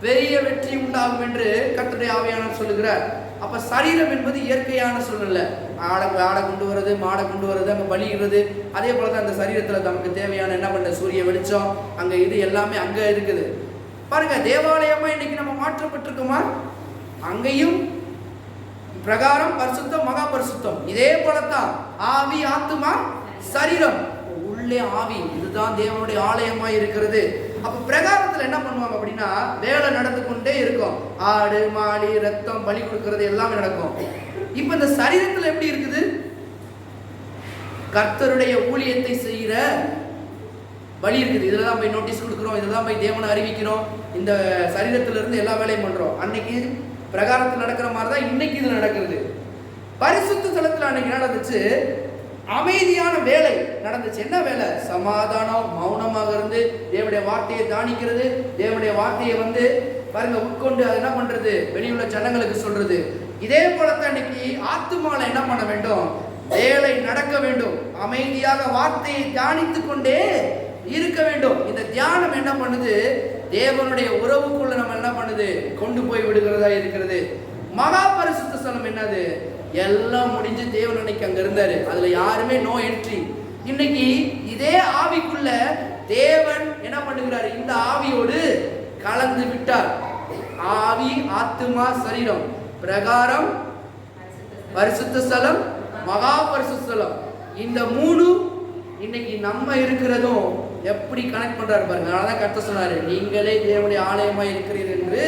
S1: பெரிய வெற்றி உண்டாகும் என்று கர்த்தருடைய ஆவியானவர் சொல்லுகிறார். அப்ப சரீரம் என்பது இயற்கையான சூழ்நிலை. ஆடை கொண்டு வருது, மாடை கொண்டு வருது, அங்க பலிகிறது. அதே போலதான் அந்த சரீரத்துல நமக்கு தேவையான என்ன பண்ண, சூரிய வெளிச்சம், அங்க இது எல்லாமே அங்க இருக்குது பாருங்க. தேவாலயமா இன்னைக்கு நம்ம மாற்றப்பட்டிருக்குமா, அங்கேயும் பிரகாரம், பரிசுத்தம், மகா பரிசுத்தம். இதே போலத்தான் ஆவி, ஆத்துமா, சரீரம். உள்ளே ஆவி, இதுதான் தேவனுடைய ஆலயமா இருக்கிறது. அப்ப பிரகாரத்துல என்ன பண்ணுவாங்க அப்படின்னா, வேலை நடந்து கொண்டே இருக்கும். ஆடு மாடு ரத்தம் பலி கொடுக்கிறது எல்லாமே நடக்கும். இப்ப இந்த சரீரத்துல எப்படி இருக்குது, கர்த்தருடைய ஊழியத்தை செய்கிற வழி இருக்குது. இதுலதான் போய் நோட்டீஸ் கொடுக்கிறோம், இதுலதான் போய் தேவனை அறிவிக்கிறோம், இந்த சரீரத்துல இருந்து எல்லா வேலையும் பண்றோம். அன்னைக்கு பிரகாரத்தில் நடக்கிற மாதிரி தான் இன்னைக்கு இது நடக்கிறது. பரிசுத்த ஸ்தலத்துல அன்னைக்கு நடந்துச்சு, அமைதியான வேலை நடந்துச்சு. என்ன வேலை, சமாதானம், மௌனமாக இருந்து தேவனுடைய வார்த்தையை தானிக்கிறது, தேவனுடைய வார்த்தையை வந்து பாருங்க உட்கொண்டு அது என்ன பண்றது, வெளியுள்ள ஜனங்களுக்கு சொல்றது. இதே போலத்தான் இன்னைக்கு ஆத்துமால என்ன பண்ண வேண்டும், வேலை நடக்க வேண்டும். அமைதியாக வார்த்தையை தியானித்து கொண்டே இருக்க வேண்டும். இந்த தியானம் என்ன பண்ணுது, தேவனுடைய உறவுக்குள்ள நம்ம என்ன பண்ணுது, கொண்டு போய் விடுகிறதா இருக்கிறது. மகா பரிசுத்த ஸ்தலம் என்னது, எல்லாம் முடிஞ்சு தேவன் அன்னைக்கு அங்க இருந்தாரு, அதுல யாருமே நோ என்ட்ரி. இன்னைக்கு இதே ஆவிக்குள்ள தேவன் என்ன பண்ணுகிறார், இந்த ஆவியோடு கலந்து விட்டார். ஆவி, ஆத்துமா, சரீரம், பிரகாரம், பரிசுத்த ஸ்தலம், மகா பரிசுத்த ஸ்தலம். இந்த 3 இன்னைக்கு நம்ம இருக்கிறதும் எப்படி கனெக்ட் பண்றாரு பாருங்க. அதனாலதான் கர்த்தர் சொன்னாரு, நீங்களே தேவனுடைய ஆலயமா இருக்கிறீர்கள் என்று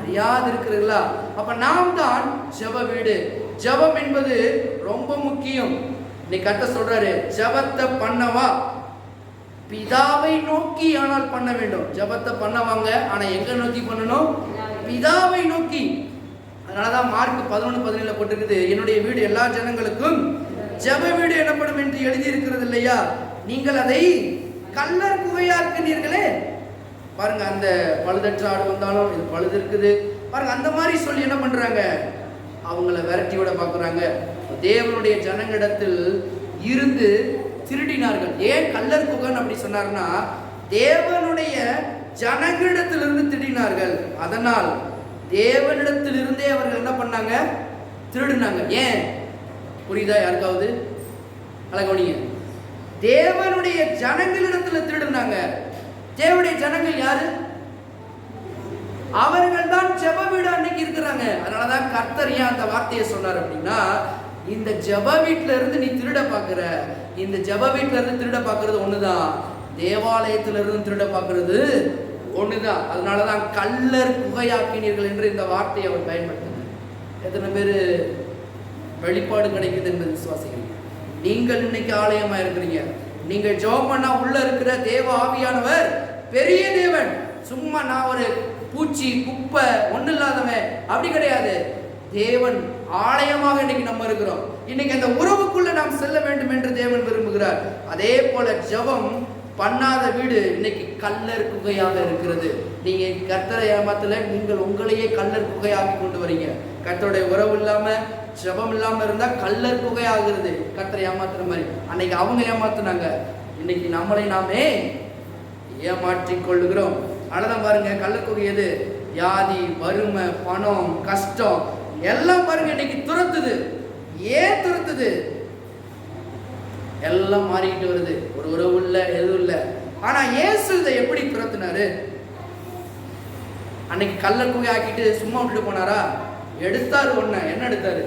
S1: அறியாது இருக்கிறீர்களா. அப்ப நாம் தான் ஜெப வீடு. ஜெபம் என்பது ரொம்ப முக்கியம். நீ கர்த்தர் சொல்றாரு, ஜெபத்தை பண்ணவா, பிதாவை நோக்கி ஆனால் பண்ண வேண்டும். ஜெபத்தை பண்ணவாங்க, ஆனா எங்க நோக்கி பண்ணணும், பிதாவை நோக்கி. அதனாலதான் மார்க் 11:17 போட்டிருக்குது, என்னுடைய வீடு எல்லா ஜனங்களுக்கும் ஜெப வீடு எனப்படும் என்று எழுதி இருக்கிறது இல்லையா, நீங்கள் அதை கல்லர் குகையாக்குனீர்களே. பாருங்க, அந்த பழுதற்ற ஆடு வந்தாலும் இது பழுது இருக்குது பாருங்க, அந்த மாதிரி சொல்லி என்ன பண்றாங்க, அவங்கள விரட்டி விட பார்க்குறாங்க. தேவனுடைய ஜனங்களிடத்தில் இருந்து திருடினார்கள். ஏன் கல்லர் குகைன்னு அப்படி சொன்னார்னா, தேவனுடைய ஜனங்களிடத்திலிருந்து திருடினார்கள். அதனால் தேவனிடத்திலிருந்தே அவர்கள் என்ன பண்ணாங்க? திருடினாங்க. ஏன் புரியுதா யாருக்காவது? அழகவனிங்க, தேவனுடைய ஜனங்களிடத்துல திருடினாங்க. தேவனுடைய ஜனங்கள் யாரு? அவர்கள் தான் ஜெப வீடு அன்னைக்கு இருக்கிறாங்க. அதனாலதான் கர்த்தர் ஏன் அந்த வார்த்தையை சொன்னார் அப்படின்னா, இந்த ஜெப வீட்டுல இருந்து நீ திருட பாக்குற, இந்த ஜெப வீட்டுல இருந்து திருட பாக்குறது ஒண்ணுதான், தேவாலயத்தில இருந்து திருட பாக்குறது ஒண்ணுதான். அதனாலதான் கல்லர் குகையாக்கினீர்கள் என்று இந்த வார்த்தையை அவர் பயன்படுத்தினார். எத்தனை பேரு வெளிப்பாடு கிடைக்குது என்று விசுவாசிக்கிறீங்க? நீங்கள் இன்னைக்கு ஆலயமா இருக்கிறீங்க. நீங்க ஜெபம் பண்ணா உள்ள இருக்கிற தேவ ஆவியானவர் பெரிய தேவன். சும்மா நான் ஒரு பூச்சி குப்பை ஒண்ணு இல்லாதவன் அப்படி கிடையாது. தேவன் ஆலயமாக இன்னைக்கு நம்ம இருக்கிறோம். இன்னைக்கு அந்த உறவுக்குள்ள நாம் செல்ல வேண்டும் என்று தேவன் விரும்புகிறார். அதே போல ஜெபம் பண்ணாத வீடு இன்னைக்கு கல்லர் குகையாக இருக்கிறது. நீங்க கர்த்தரை ஏமாத்தல, நீங்கள் உங்களையே கல்லர் குகையாக்கி கொண்டு வரீங்க. கர்த்தருடைய உறவு இல்லாம ஜெபம் இல்லாம இருந்தா கல்லர் குகை ஆகுறது. கர்த்தரை ஏமாத்துற மாதிரி அன்னைக்கு அவங்க ஏமாத்துனாங்க, இன்னைக்கு நம்மளை நாமே ஏமாற்றிக் கொள்ளுகிறோம். அதான் பாருங்க, கல்லர் குகை எது? வியாதி, வறுமை, பணம், கஷ்டம் எல்லாம் பாருங்க இன்னைக்கு துரத்துது. ஏன் துரத்துது? எல்லாம் மாறிக்கிட்டு வருது. ஒரு உறவு இல்ல, எதுவும் இல்ல. ஆனா இயேசு இதை எப்படி துரத்துனாரு? அன்னைக்கு கல்லர் குகை ஆக்கிட்டு சும்மா விட்டுட்டு போனாரா? எடுத்தாரு. ஒண்ணு என்ன எடுத்தாரு?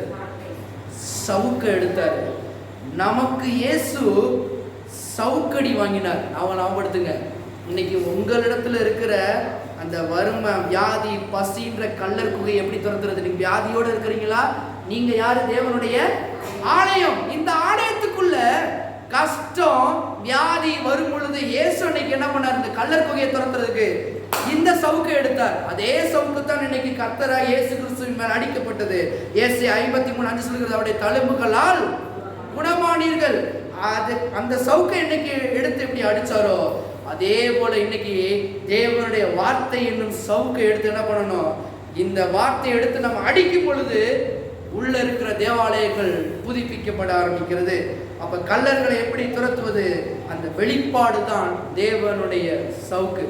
S1: சவுக்க எடுத்தாரு. நமக்கு இயேசு சவுக்கடி வாங்கினார். ஞாபகப்படுத்துங்க, இன்னைக்கு உங்களிடத்துல இருக்கிற அந்த வறுமை, வியாதி, பசின்ற கல்லர் குகை எப்படி துரத்துறது? நீங்க வியாதியோட இருக்கிறீங்களா? நீங்க யாரு? தேவனுடைய ஆலயம். இந்த ஆலயத்துக்குள்ள கஷ்டம், வியாதி வரும் பொழுது இயேசு அன்னைக்கு என்ன பண்ணார்? இந்த கல்லர் குகையை துரத்துறதுக்கு இந்த சவுக்கை எடுத்தார். அதே சவுக்கு தான் இன்னைக்கு கர்த்தராகிய இயேசு கிறிஸ்துவின் மேல் அடிக்கப்பட்டது. ஏசாயா 53:5 சொல்கிறது, அவருடைய தழும்புகளால் குணமானீர்கள். அது அந்த சவுக்கை இன்னைக்கு எடுத்து எப்படி அடிச்சாரோ அதே போல இன்னைக்கு தேவனுடைய வார்த்தை என்னும் சவுக்கை எடுத்து என்ன பண்ணணும்? இந்த வார்த்தையை எடுத்து நம்ம அடிக்கும் பொழுது உள்ள இருக்கிற தேவாலயங்கள் புதுப்பிக்கப்பட ஆரம்பிக்கிறது. அப்ப கல்லர்களை எப்படி துரத்துவது? அந்த வெளிப்பாடு தான் தேவனுடைய சவுக்கு.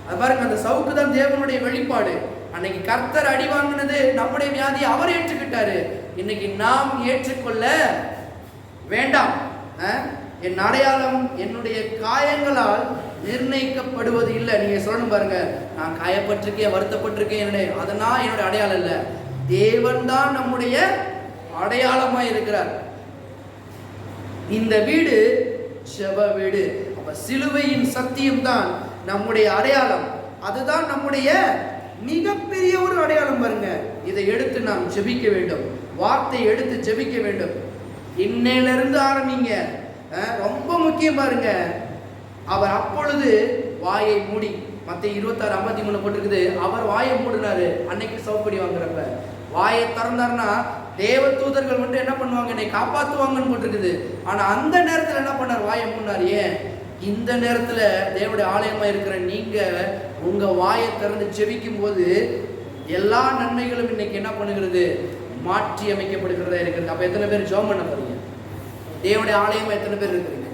S1: அது பாருங்க, அந்த சவுக்கு தான் தேவனுடைய வெளிப்பாடு. அன்னைக்கு கர்த்தர் அடி வாங்கினது நம்முடைய வியாதியை அவர் ஏற்றுக்கிட்டாரு. இன்னைக்கு நாம் ஏற்றுக்கொள்ள வேண்டாம். என் அடையாளம் என்னுடைய காயங்களால் நிர்ணயிக்கப்படுவது இல்லை. நீங்க சொல்லணும் பாருங்க, நான் காயப்பட்டிருக்கேன், வருத்தப்பட்டிருக்கேன், அதனால் என்னுடைய அடையாளம் இல்லை. தேவன் தான் நம்முடைய அடையாளமா இருக்கிறார். இந்த வீடு ஜெப வீடு. அப்ப சிலுவையின் சத்தியம் தான் நம்முடைய அடையாளம். அதுதான் நம்முடைய மிகப்பெரிய ஒரு அடையாளம். பாருங்க, இதை எடுத்து நாம் ஜெபிக்க வேண்டும். வார்த்தை எடுத்து ஜெபிக்க வேண்டும். இன்னையிலிருந்து ஆரம்பிங்க. ரொம்ப முக்கியம். பாருங்க, அவர் அப்பொழுது வாயை மூடி, மத்தேயு 26:53 போட்டிருக்குது, அவர் வாயை மூடினாரு. அன்னைக்கு சவுக்கடி வாங்குறப்ப வாயை திறந்தாருன்னா தேவ தூதர்கள் வந்து என்ன பண்ணுவாங்க? என்னை காப்பாற்றுவாங்கன்னு போட்டிருக்குது. ஆனா அந்த நேரத்தில் என்ன பண்ணார்? வாயை மூடினார். ஏன்? இந்த நேரத்துல தேவனுடைய ஆலயமா இருக்கிற நீங்க உங்க வாயை திறந்து ஜெபிக்கும் போது எல்லா நன்மைகளும் இன்னைக்கு என்ன பண்ணுகிறது? மாற்றி அமைக்கப்படுகிறதா இருக்கிறது. அப்ப எத்தனை பேர் ஜெபம் பண்ண போறீங்க? தேவனுடைய ஆலயமா எத்தனை பேர் இருக்கிறீங்க?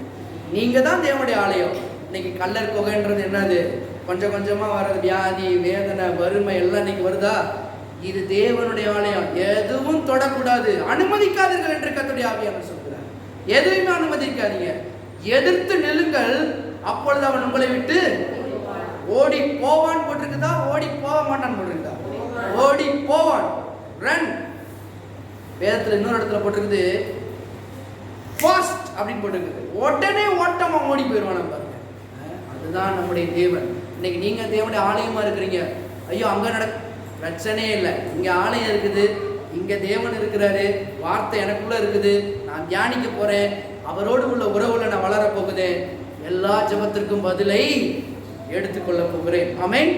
S1: நீங்க தான் தேவனுடைய ஆலயம். இன்னைக்கு கல்லர் குகைன்றது என்னது? கொஞ்சம் கொஞ்சமா வர்றது வியாதி, வேதனை, வறுமை எல்லாம் இன்னைக்கு வருதா? இது தேவனுடைய ஆலயம். எதுவும் தொடக்கூடாது, அனுமதிக்காதீர்கள் என்று கர்த்தருடைய ஆவியானவர் சொல்கிறார். எதுவுமே அனுமதிக்காதீங்க. எதிர்த்து நில்லுங்கள், அப்பொழுது அவன் உங்களை விட்டு ஓடி போவான் போட்டிருக்குதா? ஓடி போக மாட்டான் போட்டிருக்குதா? ஓடி போவான். ரன். வேதத்துல இன்னொரு இடத்துல போட்டிருக்குது ஃபாஸ்ட் அப்படின்னு போட்டிருக்குது. உடனே ஓட்டமா ஓடி போயிடுவான் பாருங்க. அதுதான் நம்முடைய தேவன். இன்னைக்கு நீங்க தேவனுடைய ஆலயமா இருக்கிறீங்க. ஐயோ அங்க பிரச்சனையே இல்லை, இங்க ஆலயம் இருக்குது, இங்க தேவன் இருக்கிறாரு, வார்த்தை எனக்குள்ள இருக்குது, நான் தியானிக்க போறேன், அவரோடு உள்ள உறவுல நான் வளர போகுதேன், எல்லா ஜெபத்திற்கும் பதிலை எடுத்துக்கொள்ள போகிறேன். ஆமென்.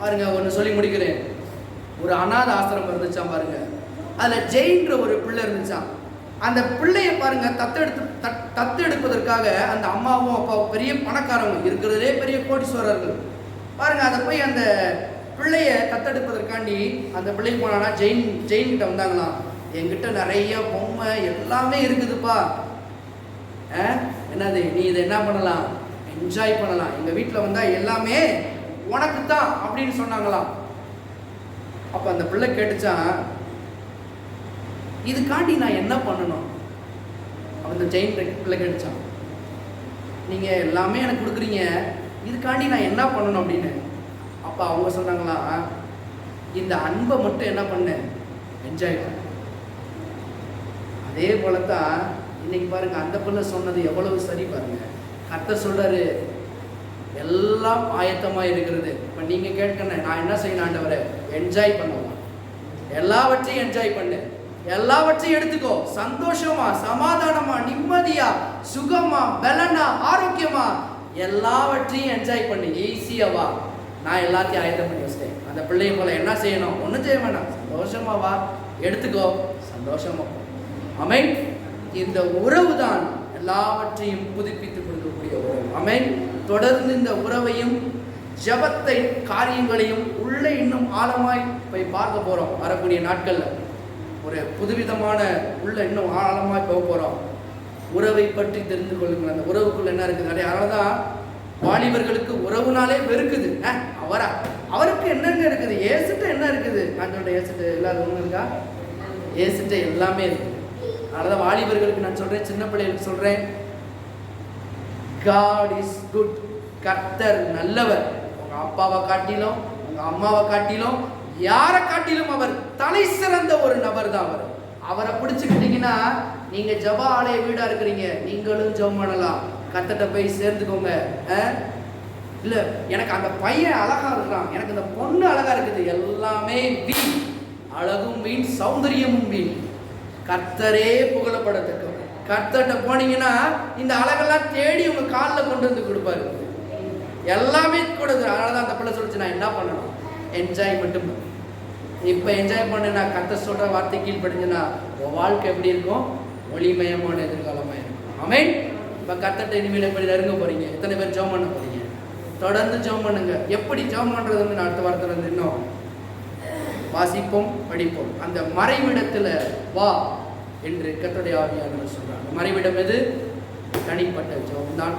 S1: பாருங்க, ஒன்று சொல்லி முடிக்கிறேன். ஒரு அநாத ஆசிரமம் இருந்துச்சான் பாருங்க. அதுல ஜெயின்ற ஒரு பிள்ளை இருந்துச்சான். அந்த பிள்ளைய பாருங்க தத்தெடுப்பதற்காக அந்த அம்மாவும் அப்பாவும் பெரிய பணக்காரங்க, இருக்கிறதே பெரிய கோடீஸ்வரர்கள். பாருங்க, அதை போய் அந்த பிள்ளைய தத்தெடுப்பதற்காண்டி அந்த பிள்ளை போனானா ஜெயின் கிட்ட வந்தாங்களாம். என்கிட்ட நிறைய பொம்மை எல்லாமே இருக்குதுப்பா, என்னது நீ இதை என்ன பண்ணலாம், என்ஜாய் பண்ணலாம், எங்க வீட்டில் வந்தா எல்லாமே உனக்கு தான் அப்படின்னு சொன்னாங்களாம். அப்ப அந்த பிள்ளை கேட்டுச்சான், இதுக்காண்டி நான் என்ன பண்ணணும்? அந்த ஜெயின் பிள்ளை கேட்டுச்சான், நீங்க எல்லாமே எனக்கு கொடுக்குறீங்க, இதுக்காண்டி நான் என்ன பண்ணணும் அப்படின்னு. அப்ப அவங்க சொன்னாங்களா, இந்த அன்பை மட்டும் என்ன பண்ண, என்ஜாய் பண்ண. அதே போலத்தான் இன்னைக்கு பாருங்க, அந்த பிள்ளை சொன்னது எவ்வளவு சரி பாருங்க. கர்த்தர் சொல்றாரு, எல்லாம் ஆயத்தமா இருக்கிறது. இப்ப நீங்க கேட்கணும், நான் என்ன செய்யணும் ஆண்டவரே? என்ஜாய் பண்ணலாம், எல்லாவற்றையும் என்ஜாய் பண்ணு, எல்லாவற்றையும் எடுத்துக்கோ, சந்தோஷமா, சமாதானமா, நிம்மதியா, சுகமா, பலனா, ஆரோக்கியமா எல்லாவற்றையும் என்ஜாய் பண்ணு, ஈஸியாவா. நான் எல்லாத்தையும் ஆயத்தம் பண்ணி வச்சிட்டேன். அந்த பிள்ளைய போல என்ன செய்யணும்? ஒன்றும் செய்ய வேண்டாம், சந்தோஷமா வா, எடுத்துக்கோ, சந்தோஷமா. ஆமென். இந்த உறவு தான் எல்லாவற்றையும் புதுப்பித்து கொடுக்கக்கூடிய உறவு. ஆமென். தொடர்ந்து இந்த உறவையும் ஜெபத்தை காரியங்களையும் உள்ள இன்னும் ஆழமாய் போய் பார்க்க போறோம். வரக்கூடிய நாட்கள்ல ஒரு புதுவிதமான உள்ள இன்னும் ஆழமாய் போக போறோம். உறவை பற்றி தெரிந்து கொள்ளுங்கள். அந்த உறவுக்குள்ள என்ன இருக்குது? நிறைய அதனாலதான் வாலிபர்களுக்கு உறவுனாலே வெறுக்குது. அவருக்கு என்னங்க இருக்குது? ஏசுட்ட என்ன இருக்குது? நான் சொல்றேன், ஏசுட்ட இல்லாத ஒண்ணு இருக்கா? ஏசுட்ட எல்லாமே இருக்கு. அதனாலதான் வாலிபர்களுக்கு நான் சொல்றேன், சின்ன பிள்ளைகளுக்கு சொல்றேன், God is good. கர்த்தர் நல்லவர். உங்க அப்பாவை காட்டிலும், உங்க அம்மாவை காட்டிலும், யாரை காட்டிலும் அவர் தலை சிறந்த ஒரு நபர் தான் அவர். அவரை பிடிச்சுக்கிட்டீங்கன்னா நீங்க ஜெப ஆலய வீடா இருக்கிறீங்க, நீங்களும் ஜெபம் பண்ணலாம். கர்த்தர்ட்ட போய் சேர்ந்துக்கோங்க. இல்ல எனக்கு அந்த பையன் அழகா இருக்கான், எனக்கு இந்த பொண்ணு அழகா இருக்குது, எல்லாமே வீண். அழகும் வீண், சௌந்தரியமும் வீண். கர்த்தரே புகழப்படத்தக்க. கர்த்தர்ட்ட போனீங்கன்னா இந்த அழகெல்லாம் தேடி உங்க காலில் கொண்டு வந்து கொடுப்பாரு, எல்லாமே கொடுக்குற. அதனாலதான் அந்த பிள்ளை சொல்லிச்சு, நான் என்ன பண்ணணும்? என்ஜாய் மட்டும். இப்ப என்ஜாய் பண்ண கர்த்தர் சொல்ற வார்த்தை கீழ்படிஞ்சுன்னா உன் வாழ்க்கை எப்படி இருக்கும்? ஒளிமயமான எதிர்காலமா இருக்கும். ஆமென். இப்ப கர்த்தர்ட்ட இனிமேல் எப்படி நெருங்க போறீங்க? எத்தனை பேர் ஜெபம் பண்ண போறீங்க? தொடர்ந்து ஜெபம் பண்ணுங்க. எப்படி ஜெபம் பண்றதுன்னு நான் அடுத்த வாரத்துல இருந்து இன்னும் வாசிப்போம், படிப்போம். அந்த மறைவிடத்துல வா என்று கர்த்தருடைய ஆவியானவர் சொல்றாங்க. மறைவிடம் எது? தனிப்பட்ட ஜெபம் தான்.